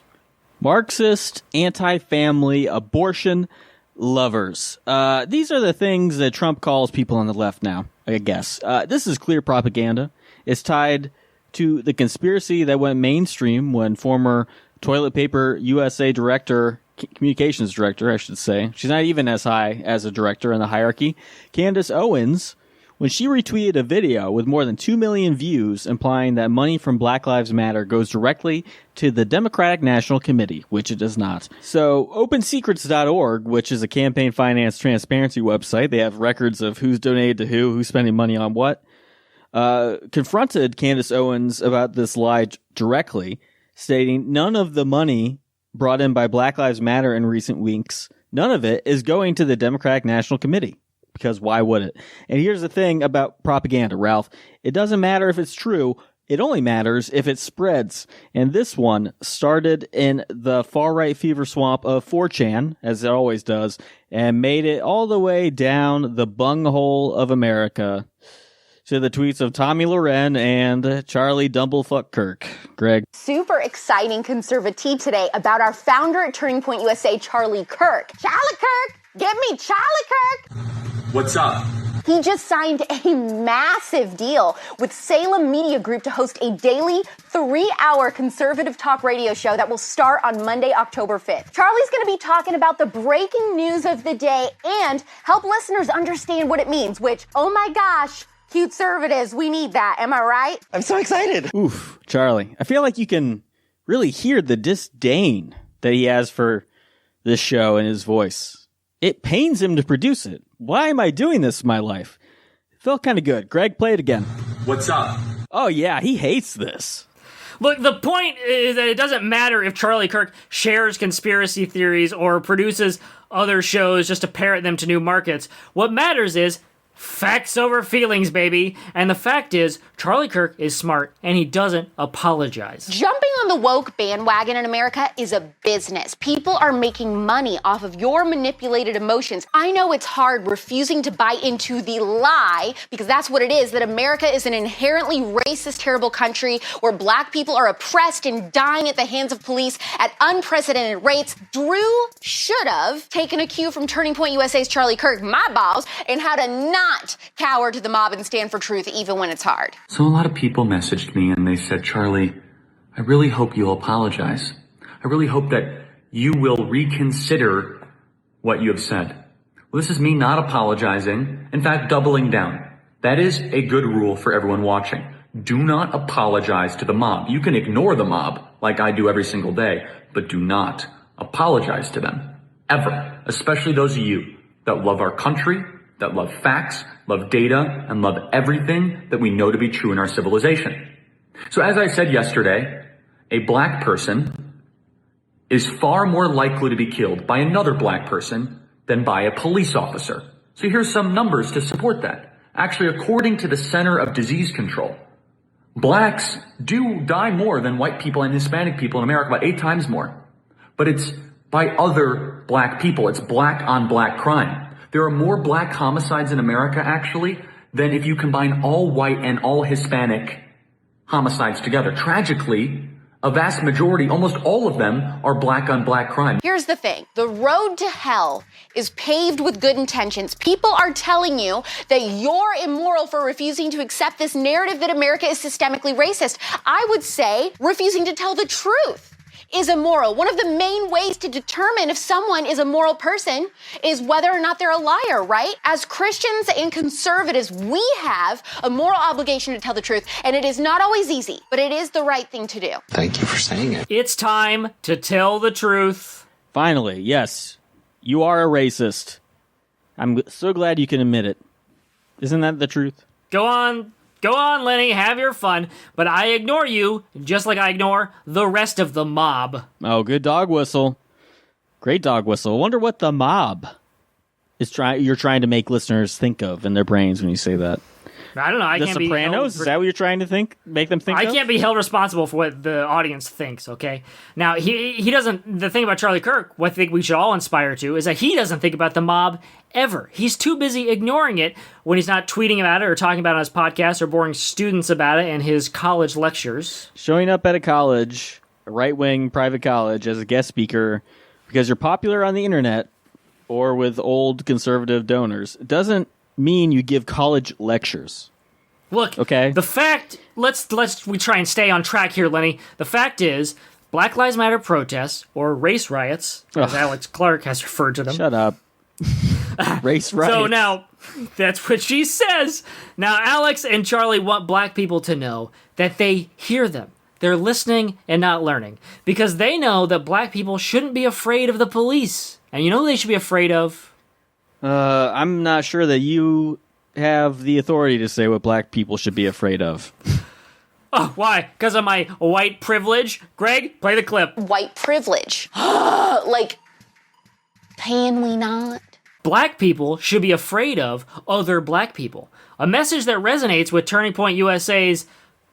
F: Marxist anti-family abortion lovers. These are the things that Trump calls people on the left now, I guess. This is clear propaganda. It's tied to the conspiracy that went mainstream when former Toilet Paper USA director, communications director, I should say. She's not even as high as a director in the hierarchy. Candace Owens, when she retweeted a video with more than 2 million views implying that money from Black Lives Matter goes directly to the Democratic National Committee, which it does not. So, OpenSecrets.org, which is a campaign finance transparency website, they have records of who's donated to who's spending money on what, confronted Candace Owens about this lie directly, stating none of the money brought in by Black Lives Matter in recent weeks, none of it is going to the Democratic National Committee. Because why would it? And here's the thing about propaganda, Ralph. It doesn't matter if it's true. It only matters if it spreads. And this one started in the far-right fever swamp of 4chan, as it always does, and made it all the way down the bunghole of America to the tweets of Tommy Loren and Charlie Dumblefuck Kirk. Greg.
A: Super exciting conservatee today about our founder at Turning Point USA, Charlie Kirk. Charlie Kirk! Get me Charlie Kirk!
M: What's up?
A: He just signed a massive deal with Salem Media Group to host a daily 3-hour conservative talk radio show that will start on Monday, October 5th. Charlie's going to be talking about the breaking news of the day and help listeners understand what it means, which, oh my gosh, cute conservatives, we need that. Am I right?
M: I'm so excited.
F: Oof, Charlie. I feel like you can really hear the disdain that he has for this show in his voice. It pains him to produce it. Why am I doing this in my life? It felt kind of good. Greg, play it again.
M: What's up?
F: Oh, yeah, he hates this.
G: Look, the point is that it doesn't matter if Charlie Kirk shares conspiracy theories or produces other shows just to parrot them to new markets. What matters is facts over feelings, baby. And the fact is, Charlie Kirk is smart, and he doesn't apologize.
D: Jumping on the woke bandwagon in America is a business. People are making money off of your manipulated emotions. I know it's hard refusing to buy into the lie, because that's what it is, that America is an inherently racist, terrible country where black people are oppressed and dying at the hands of police at unprecedented rates. Drew should have taken a cue from Turning Point USA's Charlie Kirk, my boss, and how to not cower to the mob and stand for truth even when it's hard.
N: So a lot of people messaged me and they said, Charlie, I really hope you'll apologize. I really hope that you will reconsider what you have said. Well, this is me not apologizing, in fact, doubling down. That is a good rule for everyone watching. Do not apologize to the mob. You can ignore the mob like I do every single day, but do not apologize to them. Ever. Especially those of you that love our country, that love facts, love data, and love everything that we know to be true in our civilization. So as I said yesterday, a black person is far more likely to be killed by another black person than by a police officer. So here's some numbers to support that. Actually, according to the Center of Disease Control, blacks do die more than white people and Hispanic people in America, about 8 times more. But it's by other black people. It's black on black crime. There are more black homicides in America, actually, than if you combine all white and all Hispanic homicides together. Tragically, a vast majority, almost all of them, are black on black crime.
D: Here's the thing. The road to hell is paved with good intentions. People are telling you that you're immoral for refusing to accept this narrative that America is systemically racist. I would say refusing to tell the truth is immoral. One of the main ways to determine if someone is a moral person is whether or not they're a liar, right? As Christians and conservatives, we have a moral obligation to tell the truth, and it is not always easy, but it is the right thing to do.
J: Thank you for saying it.
G: It's time to tell the truth.
F: Finally, yes, you are a racist. I'm so glad you can admit it. Isn't that the truth?
G: Go on, Lenny, have your fun, but I ignore you, just like I ignore the rest of the mob.
F: Oh, good dog whistle. Great dog whistle. I wonder what the mob is you're trying to make listeners think of in their brains when you say that.
G: I don't know.
F: The Sopranos? Is that what you're trying to make them think of?
G: I can't be held responsible for what the audience thinks, okay? Now, he doesn't... The thing about Charlie Kirk, what I think we should all inspire to, is that he doesn't think about the mob ever. He's too busy ignoring it when he's not tweeting about it or talking about it on his podcast or boring students about it in his college lectures.
F: Showing up at a college, a right-wing private college, as a guest speaker because you're popular on the internet or with old conservative donors doesn't mean you give college lectures.
G: Look,
F: okay.
G: The fact, we try and stay on track here, Lenny. The fact is, Black Lives Matter protests, or race riots, as Alex Clark has referred to them.
F: Shut up. Race riots.
G: So now, that's what she says. Now, Alex and Charlie want black people to know that they hear them. They're listening and not learning. Because they know that black people shouldn't be afraid of the police. And you know who they should be afraid of?
F: I'm not sure that you have the authority to say what black people should be afraid of.
G: Oh, why? Because of my white privilege? Greg, play the clip.
D: White privilege. Like, can we not?
G: Black people should be afraid of other black people. A message that resonates with Turning Point USA's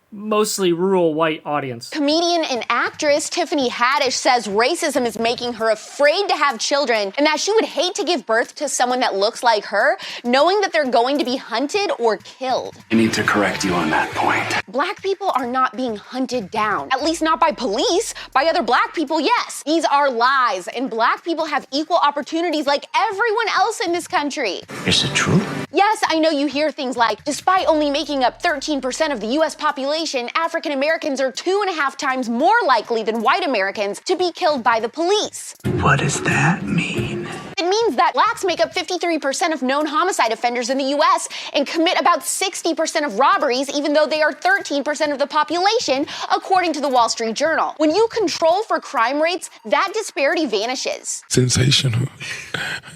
G: mostly rural white audience.
D: Comedian and actress Tiffany Haddish says racism is making her afraid to have children and that she would hate to give birth to someone that looks like her, knowing that they're going to be hunted or killed.
M: I need to correct you on that point.
D: Black people are not being hunted down, at least not by police. By other black people, yes. These are lies, and black people have equal opportunities like everyone else in this country.
M: Is it true?
D: Yes, I know you hear things like, despite only making up 13% of the U.S. population, African Americans are 2.5 times more likely than white Americans to be killed by the police.
M: What does that mean?
D: It means that blacks make up 53% of known homicide offenders in the U.S. and commit about 60% of robberies, even though they are 13% of the population, according to the Wall Street Journal. When you control for crime rates, that disparity vanishes.
O: Sensational.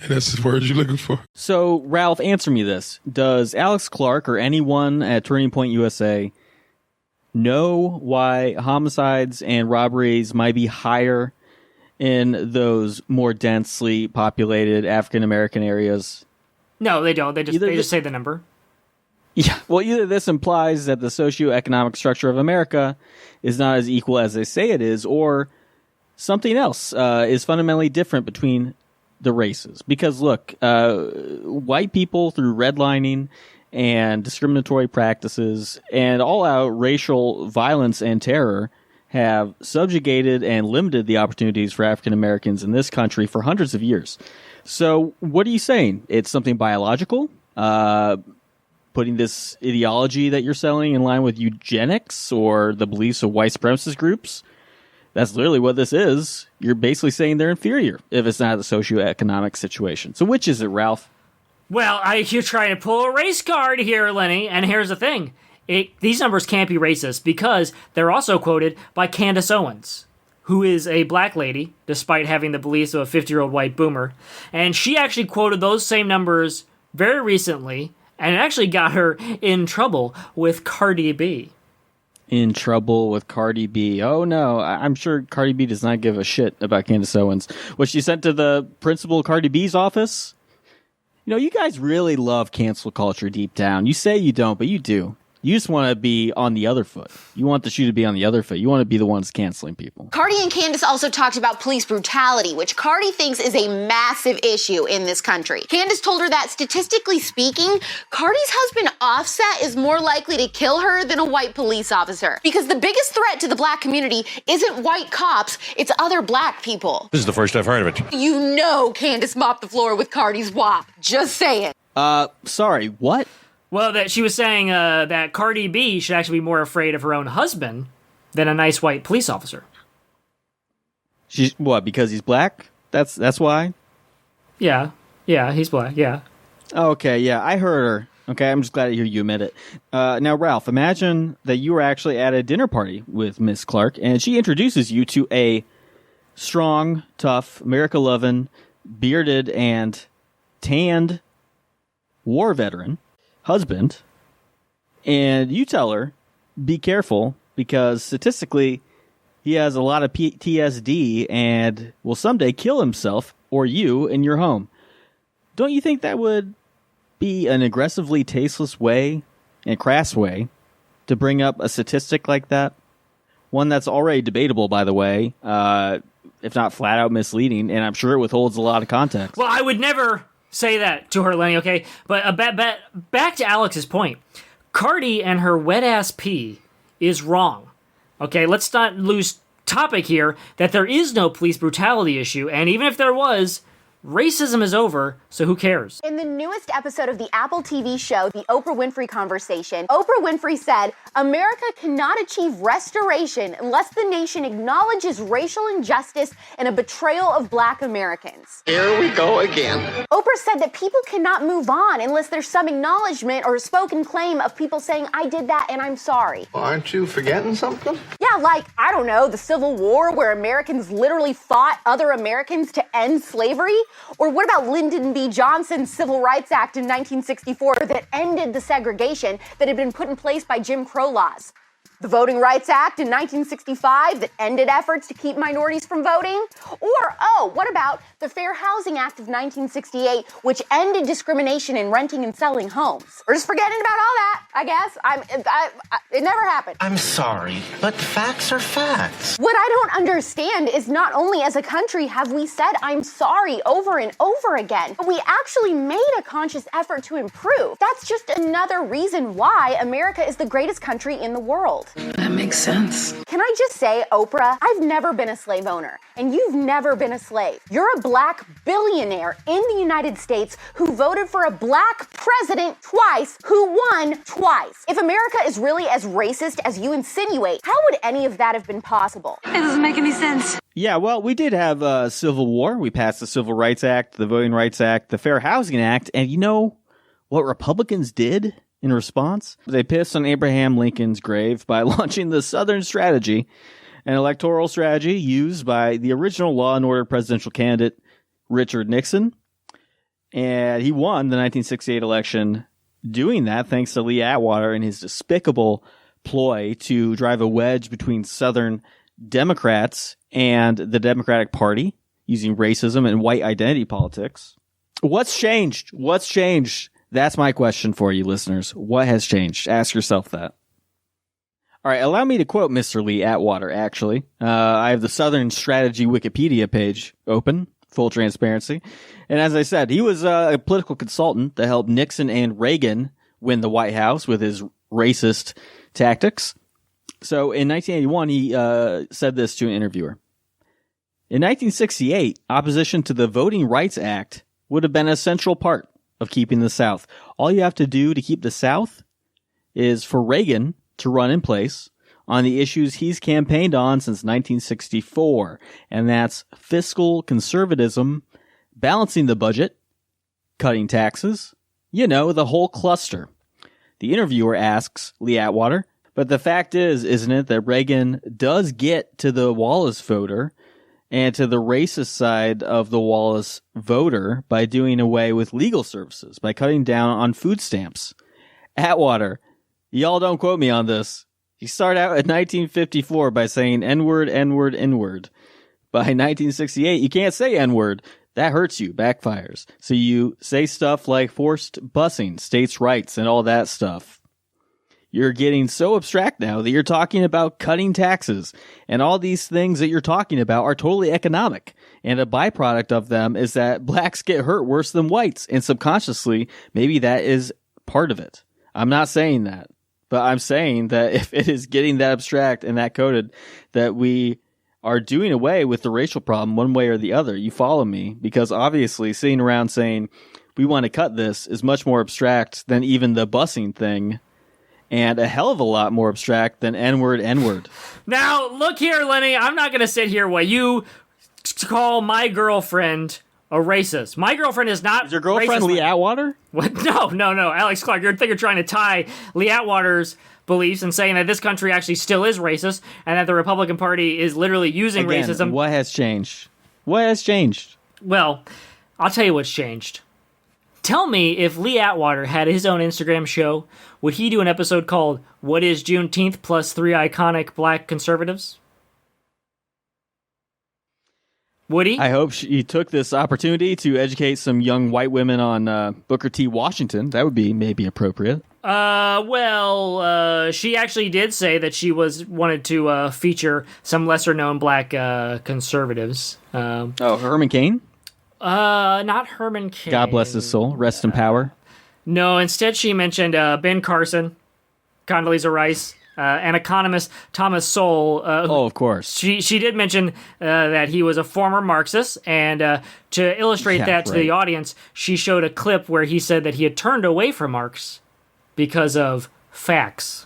O: That's the word you're looking for.
F: So, Ralph, answer me this. Does Alex Clark or anyone at Turning Point USA know why homicides and robberies might be higher in those more densely populated African American areas?
G: No, they don't. They just say the number.
F: Yeah, well, either this implies that the socioeconomic structure of America is not as equal as they say it is, or something else is fundamentally different between the races. Because, look, white people, through redlining and discriminatory practices and all-out racial violence and terror, have subjugated and limited the opportunities for African Americans in this country for hundreds of years. So what are you saying? It's something biological? Putting this ideology that you're selling in line with eugenics or the beliefs of white supremacist groups? That's literally what this is. You're basically saying they're inferior if it's not a socioeconomic situation. So which is it, Ralph?
G: Well, you're trying to pull a race card here, Lenny, and here's the thing. These numbers can't be racist because they're also quoted by Candace Owens, who is a black lady, despite having the beliefs of a 50-year-old white boomer. And she actually quoted those same numbers very recently, and it actually got her in trouble with Cardi B.
F: In trouble with Cardi B. Oh, no. I'm sure Cardi B does not give a shit about Candace Owens. Was she sent to the principal of Cardi B's office? You know, you guys really love cancel culture deep down. You say you don't, but you do. You just want to be on the other foot. You want the shoe to be on the other foot. You want to be the ones canceling people.
A: Cardi and Candace also talked about police brutality, which Cardi thinks is a massive issue in this country. Candace told her that, statistically speaking, Cardi's husband Offset is more likely to kill her than a white police officer. Because the biggest threat to the black community isn't white cops, it's other black people.
P: This is the first I've heard of it.
A: You know Candace mopped the floor with Cardi's WAP. Just saying.
F: Sorry, what?
G: Well, that she was saying that Cardi B should actually be more afraid of her own husband than a nice white police officer.
F: She's what? Because he's black? That's why.
G: Yeah, he's black. Yeah.
F: Okay, yeah, I heard her. Okay, I'm just glad to hear you admit it. Now, Ralph, imagine that you were actually at a dinner party with Miss Clark, and she introduces you to a strong, tough, America-loving, bearded, and tanned war veteran husband, and you tell her, be careful, because statistically, he has a lot of PTSD and will someday kill himself or you in your home. Don't you think that would be an aggressively tasteless way and crass way to bring up a statistic like that? One that's already debatable, by the way, if not flat out misleading, and I'm sure it withholds a lot of context.
G: Well, I would never say that to her, Lenny, okay? But back to Alex's point. Cardi and her wet-ass pee is wrong. Okay, let's not lose topic here that there is no police brutality issue, and even if there was, racism is over, so who cares?
A: In the newest episode of the Apple TV show, The Oprah Winfrey Conversation, Oprah Winfrey said, America cannot achieve restoration unless the nation acknowledges racial injustice and a betrayal of black Americans.
J: Here we go again.
A: Oprah said that people cannot move on unless there's some acknowledgement or a spoken claim of people saying, I did that and I'm sorry.
J: Aren't you forgetting something?
A: Yeah, like, I don't know, the Civil War where Americans literally fought other Americans to end slavery? Or what about Lyndon B. Johnson's Civil Rights Act in 1964 that ended the segregation that had been put in place by Jim Crow laws? The Voting Rights Act in 1965 that ended efforts to keep minorities from voting? Or, what about the Fair Housing Act of 1968, which ended discrimination in renting and selling homes? We're just forgetting about all that, I guess. It never happened.
Q: I'm sorry, but facts are facts.
A: What I don't understand is not only as a country have we said I'm sorry over and over again, but we actually made a conscious effort to improve. That's just another reason why America is the greatest country in the world.
I: That makes sense.
A: Can I just say, Oprah, I've never been a slave owner, and you've never been a slave. You're a black billionaire in the United States who voted for a black president twice, who won twice. If America is really as racist as you insinuate, how would any of that have been possible?
I: It doesn't make any sense.
F: Yeah, well, we did have a Civil War. We passed the Civil Rights Act, the Voting Rights Act, the Fair Housing Act, and you know what Republicans did in response? They pissed on Abraham Lincoln's grave by launching the Southern Strategy, an electoral strategy used by the original Law and Order presidential candidate, Richard Nixon. And he won the 1968 election doing that thanks to Lee Atwater and his despicable ploy to drive a wedge between Southern Democrats and the Democratic Party using racism and white identity politics. What's changed? What's changed? That's my question for you, listeners. What has changed? Ask yourself that. All right, allow me to quote Mr. Lee Atwater, actually. I have the Southern Strategy Wikipedia page open, full transparency. And as I said, he was a political consultant that helped Nixon and Reagan win the White House with his racist tactics. So in 1981, he said this to an interviewer. In 1968, opposition to the Voting Rights Act would have been a central part of keeping the South. All you have to do to keep the South is for Reagan to run in place on the issues he's campaigned on since 1964, and that's fiscal conservatism, balancing the budget, cutting taxes, the whole cluster. The interviewer asks Lee Atwater, but the fact is, isn't it, that Reagan does get to the Wallace voter and to the racist side of the Wallace voter by doing away with legal services, by cutting down on food stamps. Atwater, y'all don't quote me on this. You start out in 1954 by saying N-word, N-word, N-word. By 1968, you can't say N-word. That hurts you, backfires. So you say stuff like forced busing, states' rights, and all that stuff. You're getting so abstract now that you're talking about cutting taxes, and all these things that you're talking about are totally economic. And a byproduct of them is that blacks get hurt worse than whites, and subconsciously, maybe that is part of it. I'm not saying that, but I'm saying that if it is getting that abstract and that coded, that we are doing away with the racial problem one way or the other. You follow me? Because obviously sitting around saying we want to cut this is much more abstract than even the busing thing, and a hell of a lot more abstract than N-word, N-word.
G: Now, look here, Lenny. I'm not going to sit here while you call my girlfriend a racist. My girlfriend is not.
F: Is your girlfriend
G: racist.
F: Lee Atwater?
G: What? No. Alex Clark, you're trying to tie Lee Atwater's beliefs and saying that this country actually still is racist and that the Republican Party is literally using racism.
F: What has changed? What has changed?
G: Well, I'll tell you what's changed. Tell me, if Lee Atwater had his own Instagram show, would he do an episode called What is Juneteenth plus 3 iconic black conservatives? Would he?
F: I hope he took this opportunity to educate some young white women on Booker T. Washington. That would be maybe appropriate.
G: She actually did say that she wanted to feature some lesser-known black conservatives.
F: Herman Cain?
G: Not Herman Cain.
F: God bless his soul. Rest in power.
G: No, instead she mentioned Ben Carson, Condoleezza Rice, and economist Thomas Sowell.
F: Of course.
G: She did mention that he was a former Marxist, and to illustrate that to the audience, she showed a clip where he said that he had turned away from Marx because of facts.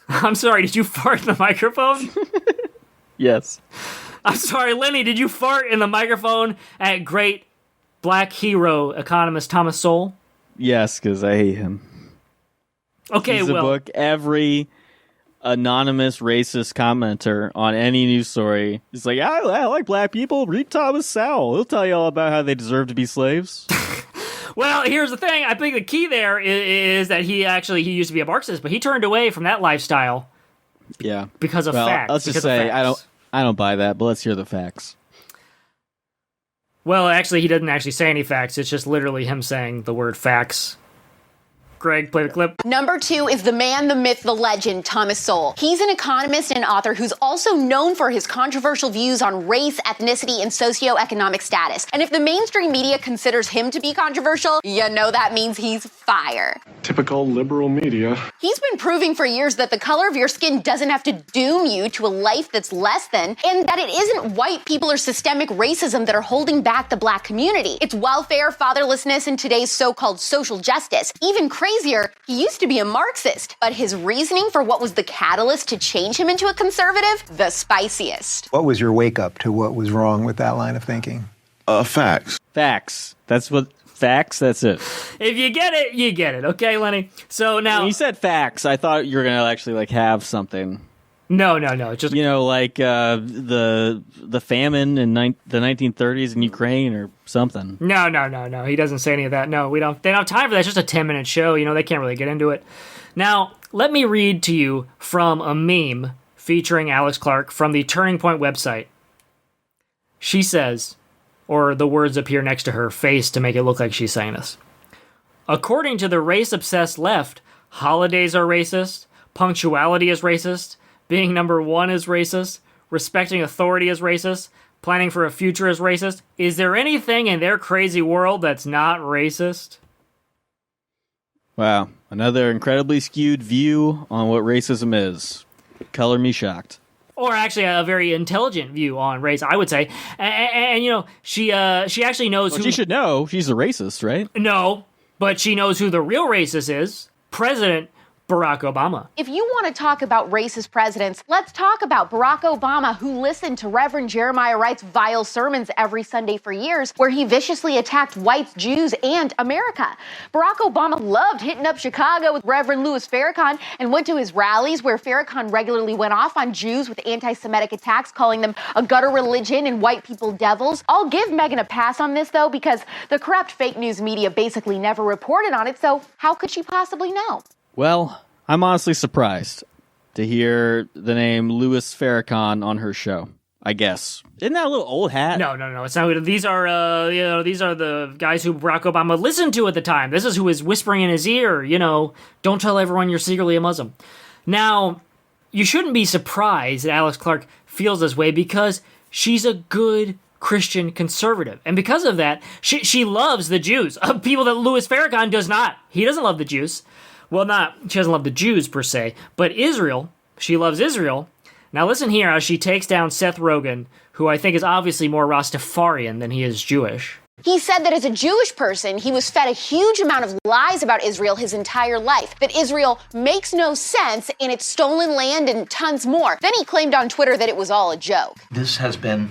G: I'm sorry, did you fart in the microphone?
F: Yes.
G: I'm sorry, Lenny, did you fart in the microphone at great black hero economist Thomas Sowell?
F: Yes, because I hate him.
G: Okay,
F: He's a book every anonymous racist commenter on any news story is like, I like black people. Read Thomas Sowell. He'll tell you all about how they deserve to be slaves.
G: Well, here's the thing. I think the key there is that he used to be a Marxist, but he turned away from that lifestyle.
F: Yeah,
G: because of facts.
F: Let's just say I don't buy that, but let's hear the facts.
G: Well, actually, he didn't actually say any facts. It's just literally him saying the word facts. Greg, play the clip.
A: Number 2 is the man, the myth, the legend, Thomas Sowell. He's an economist and author who's also known for his controversial views on race, ethnicity, and socioeconomic status. And if the mainstream media considers him to be controversial, you know that means he's fire.
J: Typical liberal media.
A: He's been proving for years that the color of your skin doesn't have to doom you to a life that's less than, and that it isn't white people or systemic racism that are holding back the black community. It's welfare, fatherlessness, and today's so-called social justice. Even crazier, he used to be a Marxist, but his reasoning for what was the catalyst to change him into a conservative, the spiciest.
P: What was your wake up to what was wrong with that line of thinking?
J: Facts.
F: Facts. That's it.
G: If you get it, you get it. Okay, Lenny? So now...
F: When you said facts, I thought you were going to actually have something
G: No. Just
F: like the famine in the 1930s in Ukraine or something.
G: No. He doesn't say any of that. No, we don't. They don't have time for that. It's just a 10-minute show. They can't really get into it. Now, let me read to you from a meme featuring Alex Clark from the Turning Point website. She says, or the words appear next to her face to make it look like she's saying this. According to the race-obsessed left, holidays are racist, punctuality is racist, being number one is racist, respecting authority is racist, planning for a future is racist. Is there anything in their crazy world that's not racist?
F: Wow. Another incredibly skewed view on what racism is. Color me shocked.
G: Or actually a very intelligent view on race, I would say. And she actually knows who...
F: She should know. She's a racist, right?
G: No, but she knows who the real racist is. President Barack Obama.
D: If you want to talk about racist presidents, let's talk about Barack Obama, who listened to Reverend Jeremiah Wright's vile sermons every Sunday for years, where he viciously attacked whites, Jews, and America. Barack Obama loved hitting up Chicago with Reverend Louis Farrakhan and went to his rallies where Farrakhan regularly went off on Jews with anti-Semitic attacks, calling them a gutter religion and white people devils. I'll give Megyn a pass on this, though, because the corrupt fake news media basically never reported on it, so how could she possibly know?
F: Well, I'm honestly surprised to hear the name Louis Farrakhan on her show, I guess. Isn't that a little old hat?
G: No. It's not. These are the guys who Barack Obama listened to at the time. This is who is whispering in his ear, don't tell everyone you're secretly a Muslim. Now, you shouldn't be surprised that Alex Clark feels this way because she's a good Christian conservative. And because of that, she loves the Jews. People that Louis Farrakhan does not. He doesn't love the Jews. Well, she doesn't love the Jews per se, but Israel, she loves Israel. Now listen here how she takes down Seth Rogen, who I think is obviously more Rastafarian than he is Jewish.
D: He said that as a Jewish person, he was fed a huge amount of lies about Israel his entire life, that Israel makes no sense and it's stolen land and tons more. Then he claimed on Twitter that it was all a joke.
Q: This has been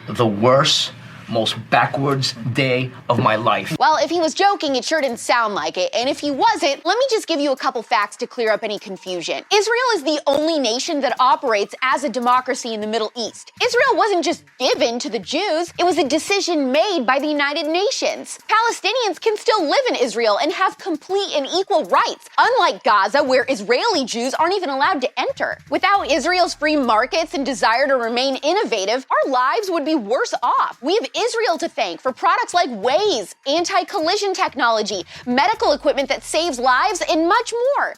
Q: the worst, most backwards day of my life.
D: Well, if he was joking, it sure didn't sound like it. And if he wasn't, let me just give you a couple facts to clear up any confusion. Israel is the only nation that operates as a democracy in the Middle East. Israel wasn't just given to the Jews, it was a decision made by the United Nations. Palestinians can still live in Israel and have complete and equal rights, unlike Gaza, where Israeli Jews aren't even allowed to enter. Without Israel's free markets and desire to remain innovative, our lives would be worse off. We have Israel to thank for products like Waze, anti-collision technology, medical equipment that saves lives, and much more.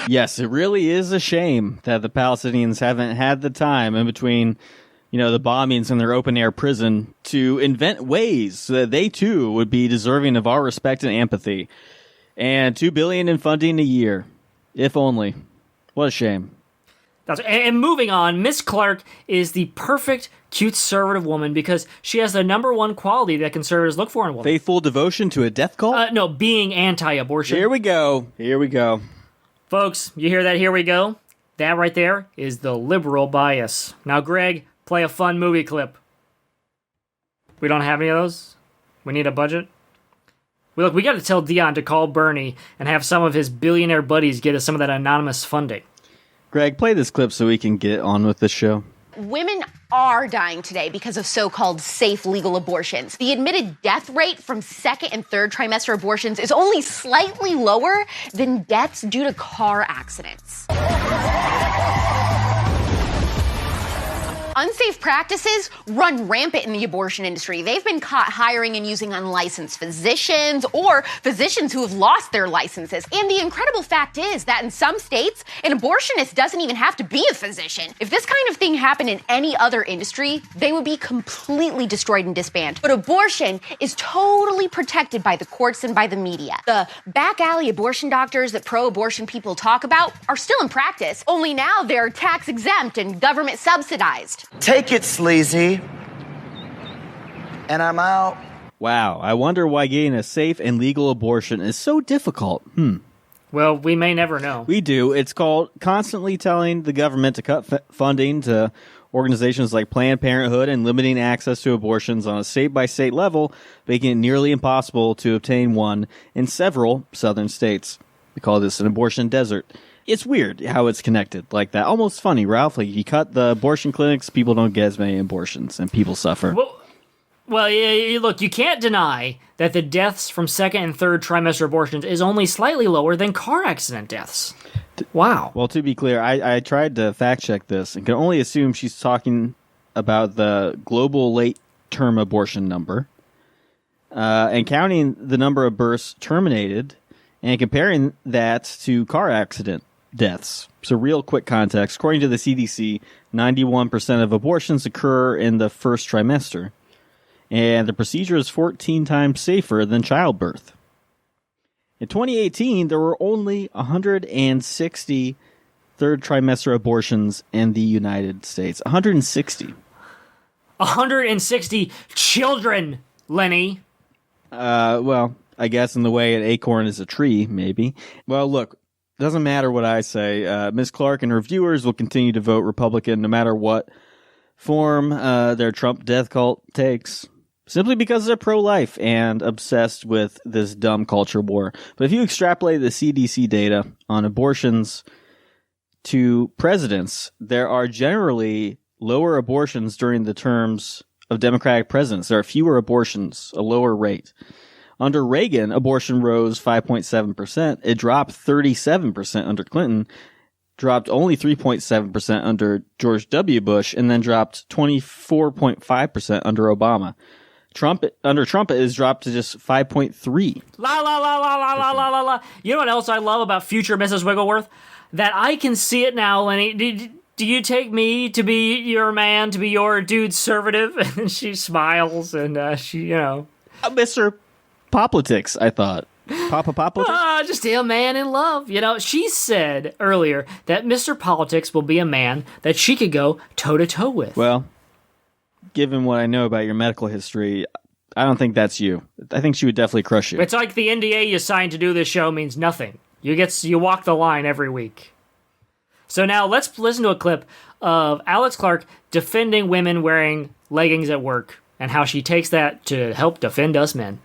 F: Yes, it really is a shame that the Palestinians haven't had the time in between, the bombings in their open-air prison to invent ways so that they, too, would be deserving of our respect and empathy. And $2 billion in funding a year. If only. What a shame.
G: And moving on, Miss Clark is the perfect conservative woman because she has the number one quality that conservatives look for in a woman.
F: Faithful devotion to a death cult?
G: No, being anti-abortion.
F: Here we go.
G: Folks, you hear that? Here we go. That right there is the liberal bias. Now, Greg, play a fun movie clip. We don't have any of those? We need a budget? We got to tell Dion to call Bernie and have some of his billionaire buddies get us some of that anonymous funding.
F: Greg, play this clip so we can get on with this show.
D: Women are dying today because of so-called safe legal abortions. The admitted death rate from second and third trimester abortions is only slightly lower than deaths due to car accidents. Unsafe practices run rampant in the abortion industry. They've been caught hiring and using unlicensed physicians or physicians who have lost their licenses. And the incredible fact is that in some states, an abortionist doesn't even have to be a physician. If this kind of thing happened in any other industry, they would be completely destroyed and disbanded. But abortion is totally protected by the courts and by the media. The back alley abortion doctors that pro-abortion people talk about are still in practice, only now they're tax exempt and government subsidized.
Q: Take it, sleazy. And I'm out.
F: Wow, I wonder why getting a safe and legal abortion is so difficult.
G: Well, we may never know.
F: We do. It's called constantly telling the government to cut funding to organizations like Planned Parenthood and limiting access to abortions on a state-by-state level, making it nearly impossible to obtain one in several southern states. We call this an abortion desert. It's weird how it's connected like that. Almost funny, Ralph. Like, you cut the abortion clinics, people don't get as many abortions, and people suffer.
G: Well, look, you can't deny that the deaths from second and third trimester abortions is only slightly lower than car accident deaths. Wow.
F: Well, to be clear, I tried to fact check this and can only assume she's talking about the global late-term abortion number and counting the number of births terminated and comparing that to car accident deaths. So real quick context. According to the CDC, 91% of abortions occur in the first trimester, and the procedure is 14 times safer than childbirth. In 2018, there were only 160 third trimester abortions in the United States. 160.
G: 160 children, Lenny.
F: Well, I guess in the way an acorn is a tree, maybe. Well, look, doesn't matter what I say. Ms. Clark and her viewers will continue to vote Republican no matter what form their Trump death cult takes, simply because they're pro-life and obsessed with this dumb culture war. But if you extrapolate the CDC data on abortions to presidents, there are generally lower abortions during the terms of Democratic presidents. There are fewer abortions, a lower rate. Under Reagan, abortion rose 5.7%. It dropped 37% under Clinton, dropped only 3.7% under George W. Bush, and then dropped 24.5% under Obama. Under Trump, it has dropped to just 5.3%.
G: La la la la la la la la la. You know what else I love about future Mrs. Wiggleworth? That I can see it now, Lenny. Do you take me to be your man, to be your dude conservative? And she smiles, and she,
F: Mr. Poplitics, I thought. Papa Poplitics?
G: Just a man in love. She said earlier that Mr. Politics will be a man that she could go toe-to-toe with.
F: Well, given what I know about your medical history, I don't think that's you. I think she would definitely crush you.
G: It's like the NDA you signed to do this show means nothing. You walk the line every week. So now let's listen to a clip of Alex Clark defending women wearing leggings at work and how she takes that to help defend us men.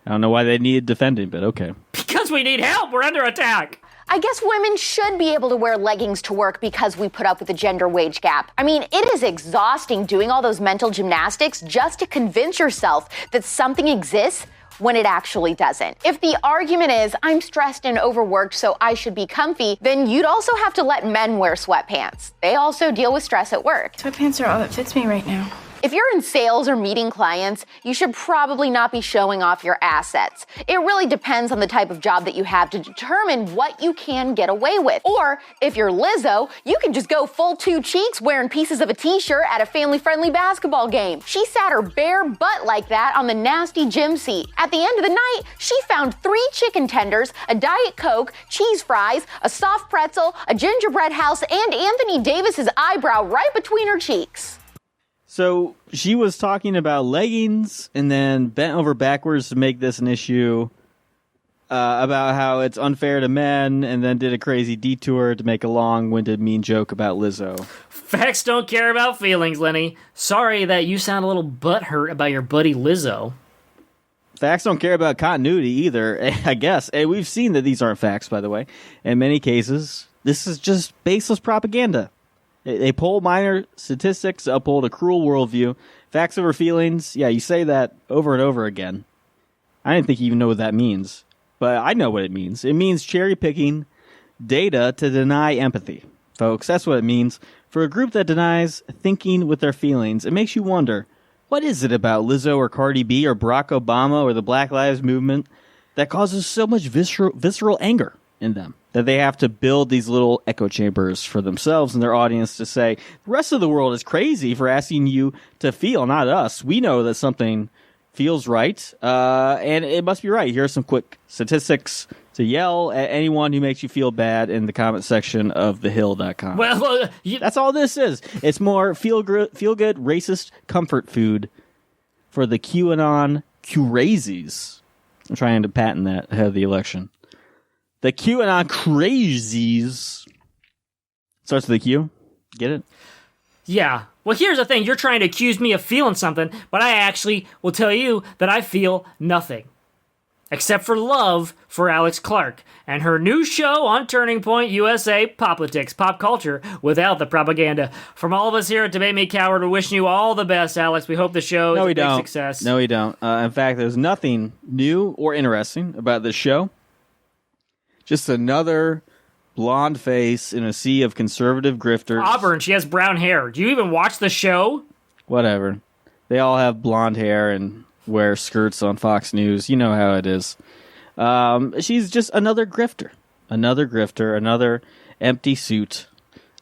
F: I don't know why they need defending, but okay.
G: Because we need help. We're under attack.
D: I guess women should be able to wear leggings to work because we put up with the gender wage gap. I mean, it is exhausting doing all those mental gymnastics just to convince yourself that something exists when it actually doesn't. If the argument is, I'm stressed and overworked, so I should be comfy, then you'd also have to let men wear sweatpants. They also deal with stress at work.
I: Sweatpants are all that fits me right now.
D: If you're in sales or meeting clients, you should probably not be showing off your assets. It really depends on the type of job that you have to determine what you can get away with. Or if you're Lizzo, you can just go full 2 cheeks wearing pieces of a t-shirt at a family-friendly basketball game. She sat her bare butt like that on the nasty gym seat. At the end of the night, she found 3 chicken tenders, a Diet Coke, cheese fries, a soft pretzel, a gingerbread house, and Anthony Davis's eyebrow right between her cheeks.
F: So she was talking about leggings and then bent over backwards to make this an issue about how it's unfair to men, and then did a crazy detour to make a long-winded mean joke about Lizzo.
G: Facts don't care about feelings, Lenny. Sorry that you sound a little butthurt about your buddy Lizzo.
F: Facts don't care about continuity either, I guess. And we've seen that these aren't facts, by the way. In many cases, this is just baseless propaganda. They pull minor statistics to uphold a cruel worldview. Facts over feelings, yeah, you say that over and over again. I didn't think you even know what that means. But I know what it means. It means cherry-picking data to deny empathy. Folks, that's what it means. For a group that denies thinking with their feelings, it makes you wonder, what is it about Lizzo or Cardi B or Barack Obama or the Black Lives Movement that causes so much visceral anger in them? That they have to build these little echo chambers for themselves and their audience to say, the rest of the world is crazy for asking you to feel, not us. We know that something feels right, and it must be right. Here are some quick statistics to yell at anyone who makes you feel bad in the comment section of thehill.com.
G: Well,
F: that's all this is. It's more feel-good racist comfort food for the QAnon crazies. I'm trying to patent that ahead of the election. The QAnon crazies. Starts with a Q. Get it?
G: Yeah. Well, here's the thing. You're trying to accuse me of feeling something, but I actually will tell you that I feel nothing. except for love for Alex Clark and her new show on Turning Point USA, Poplitics, pop culture without the propaganda. From all of us here at Debate Me Coward, we're wishing you all the best, Alex. We hope the show is a big success.
F: No, we don't. In fact, there's nothing new or interesting about this show. Just another blonde face in a sea of conservative grifters.
G: Auburn, she has brown hair. Do you even watch the show?
F: Whatever. They all have blonde hair and wear skirts on Fox News. You know how it is. She's just another grifter. Another empty suit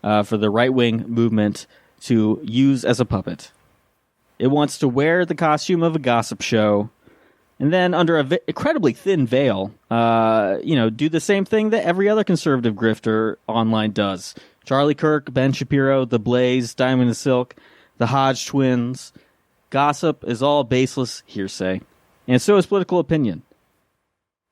F: for the right-wing movement to use as a puppet. It wants to wear the costume of a gossip show and then under an incredibly thin veil, do the same thing that every other conservative grifter online does. Charlie Kirk, Ben Shapiro, The Blaze, Diamond and Silk, the Hodge twins. Gossip is all baseless hearsay, and so is political opinion.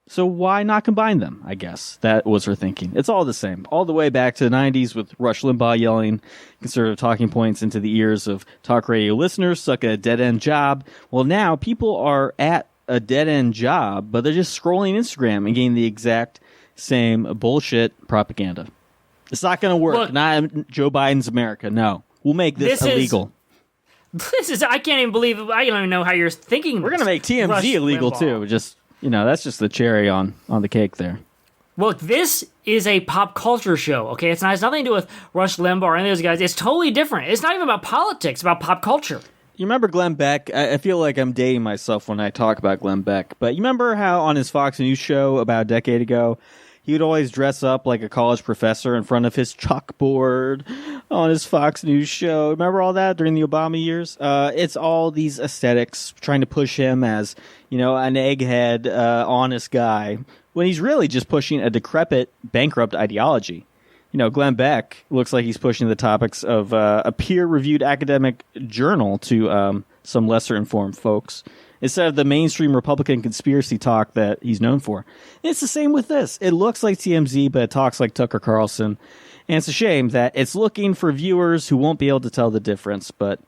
F: So why not combine them, I guess? That was her thinking. It's all the same. All the way back to the 90s with Rush Limbaugh yelling conservative talking points into the ears of talk radio listeners, suck at a dead-end job. Well, now people are at a dead-end job, but they're just scrolling Instagram and getting the exact same bullshit propaganda. It's not going to work.
G: Look,
F: not in Joe Biden's America. No. We'll make this illegal.
G: I can't even believe, I don't even know how you're thinking.
F: We're going to make TMZ illegal, too. Just, that's just the cherry on the cake there.
G: Look, this is a pop culture show, okay? It has nothing to do with Rush Limbaugh or any of those guys. It's totally different. It's not even about politics, it's about pop culture.
F: You remember Glenn Beck? I feel like I'm dating myself when I talk about Glenn Beck, but you remember how on his Fox News show about a decade ago, he would always dress up like a college professor in front of his chalkboard on his Fox News show. Remember all that during the Obama years? It's all these aesthetics trying to push him as, an egghead, honest guy, when he's really just pushing a decrepit, bankrupt ideology. Glenn Beck looks like he's pushing the topics of a peer-reviewed academic journal to some lesser-informed folks, instead of the mainstream Republican conspiracy talk that he's known for. And it's the same with this. It looks like TMZ, but it talks like Tucker Carlson. And it's a shame that it's looking for viewers who won't be able to tell the difference. But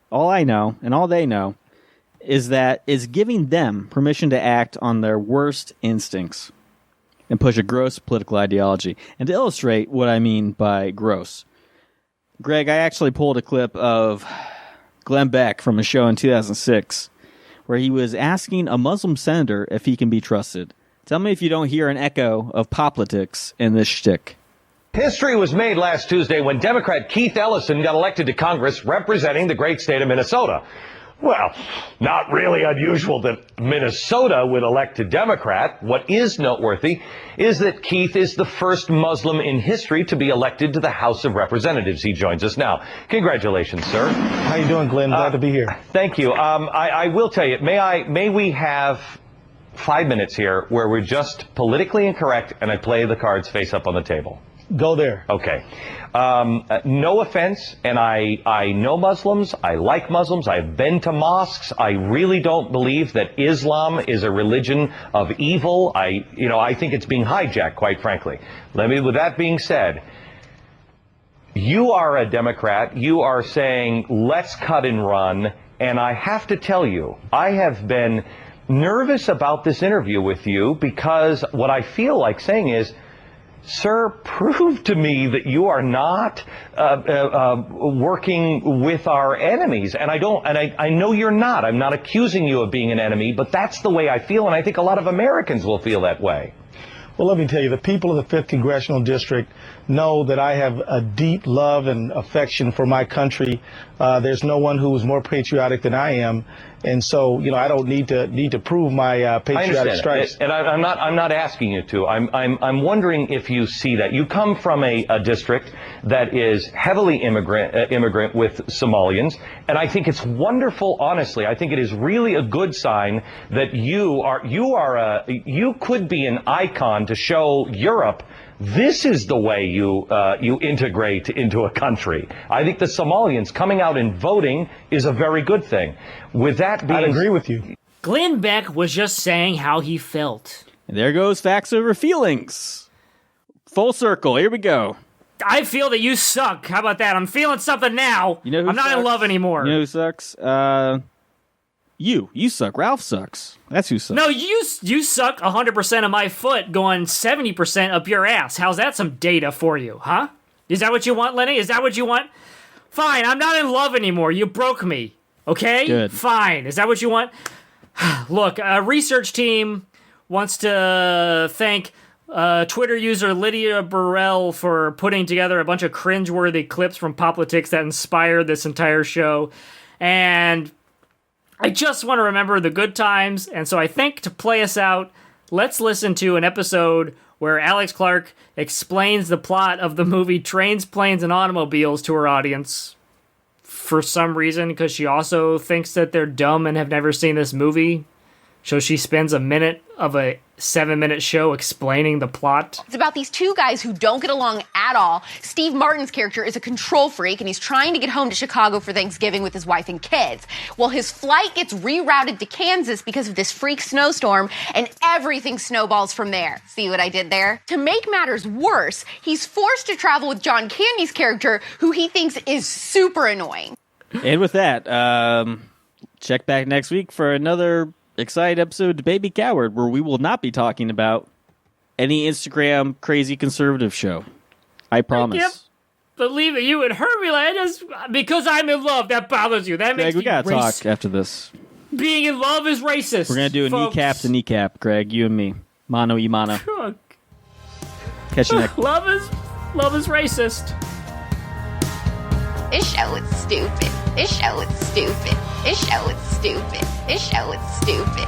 F: all I know, and all they know, is that it's giving them permission to act on their worst instincts and push a gross political ideology. And to illustrate what I mean by gross, Greg, I actually pulled a clip of Glenn Beck from a show in 2006 where he was asking a Muslim senator if he can be trusted. Tell me if you don't hear an echo of Poplitics in this shtick.
R: History was made last Tuesday when Democrat Keith Ellison got elected to Congress representing the great state of Minnesota. Well, not really unusual that Minnesota would elect a Democrat. What is noteworthy is that Keith is the first Muslim in history to be elected to the House of Representatives. He joins us now. Congratulations, sir.
S: How you doing, Glenn? Glad to be here.
R: Thank you. I will tell you, may we have 5 minutes here where we're just politically incorrect and I play the cards face up on the table?
S: Go there.
R: Okay. No offense, and I know Muslims. I like Muslims. I've been to mosques. I really don't believe that Islam is a religion of evil. I think it's being hijacked, quite frankly. With that being said, you are a Democrat. You are saying, let's cut and run. And I have to tell you, I have been nervous about this interview with you because what I feel like saying is, sir, prove to me that you are not working with our enemies. And I know you're not. I'm not accusing you of being an enemy, but that's the way I feel, and I think a lot of Americans will feel that way.
S: Well, let me tell you, the people of the 5th Congressional District know that I have a deep love and affection for my country. There's no one who is more patriotic than I am. And so, I don't need to prove my patriotic stripes.
R: And I'm not asking you to. I'm wondering if you see that. You come from a district that is heavily immigrant with Somalians, and I think it's wonderful. Honestly, I think it is really a good sign that you could be an icon to show Europe. This is the way you integrate into a country. I think the Somalians coming out and voting is a very good thing. With that being,
S: I'd agree with you.
G: Glenn Beck was just saying how he felt.
F: And there goes facts over feelings. Full circle. Here we go.
G: I feel that you suck. How about that? I'm feeling something now. I'm not in love anymore.
F: You know who sucks? You suck. Ralph sucks. That's who sucks.
G: No, you suck 100% of my foot going 70% up your ass. How's that some data for you, huh? Is that what you want, Lenny? Is that what you want? Fine, I'm not in love anymore. You broke me. Okay?
F: Good.
G: Fine. Is that what you want? Look, a research team wants to thank Twitter user Lydia Burrell for putting together a bunch of cringeworthy clips from Poplitics that inspired this entire show. And I just want to remember the good times. And so I think to play us out, let's listen to an episode where Alex Clark explains the plot of the movie Trains, Planes, and Automobiles to her audience. For some reason, because she also thinks that they're dumb and have never seen this movie. So she spends a minute of a 7-minute show explaining the plot.
A: It's about these two guys who don't get along at all. Steve Martin's character is a control freak, and he's trying to get home to Chicago for Thanksgiving with his wife and kids. Well, his flight gets rerouted to Kansas because of this freak snowstorm, and everything snowballs from there. See what I did there? To make matters worse, he's forced to travel with John Candy's character, who he thinks is super annoying.
F: And with that, check back next week for another exciting episode of Debate Me Coward, where we will not be talking about any Instagram crazy conservative show. I promise.
G: I can't believe it. You would hurt me like this because I'm in love. That bothers you. That makes
F: Greg, we gotta
G: me
F: talk after this.
G: Being in love is racist.
F: We're gonna do a
G: folks.
F: kneecap to kneecap, Greg. You and me, mano y mano. Catch you next.
G: Love is racist.
A: This show is stupid. This show is stupid. This show is stupid. This show is stupid.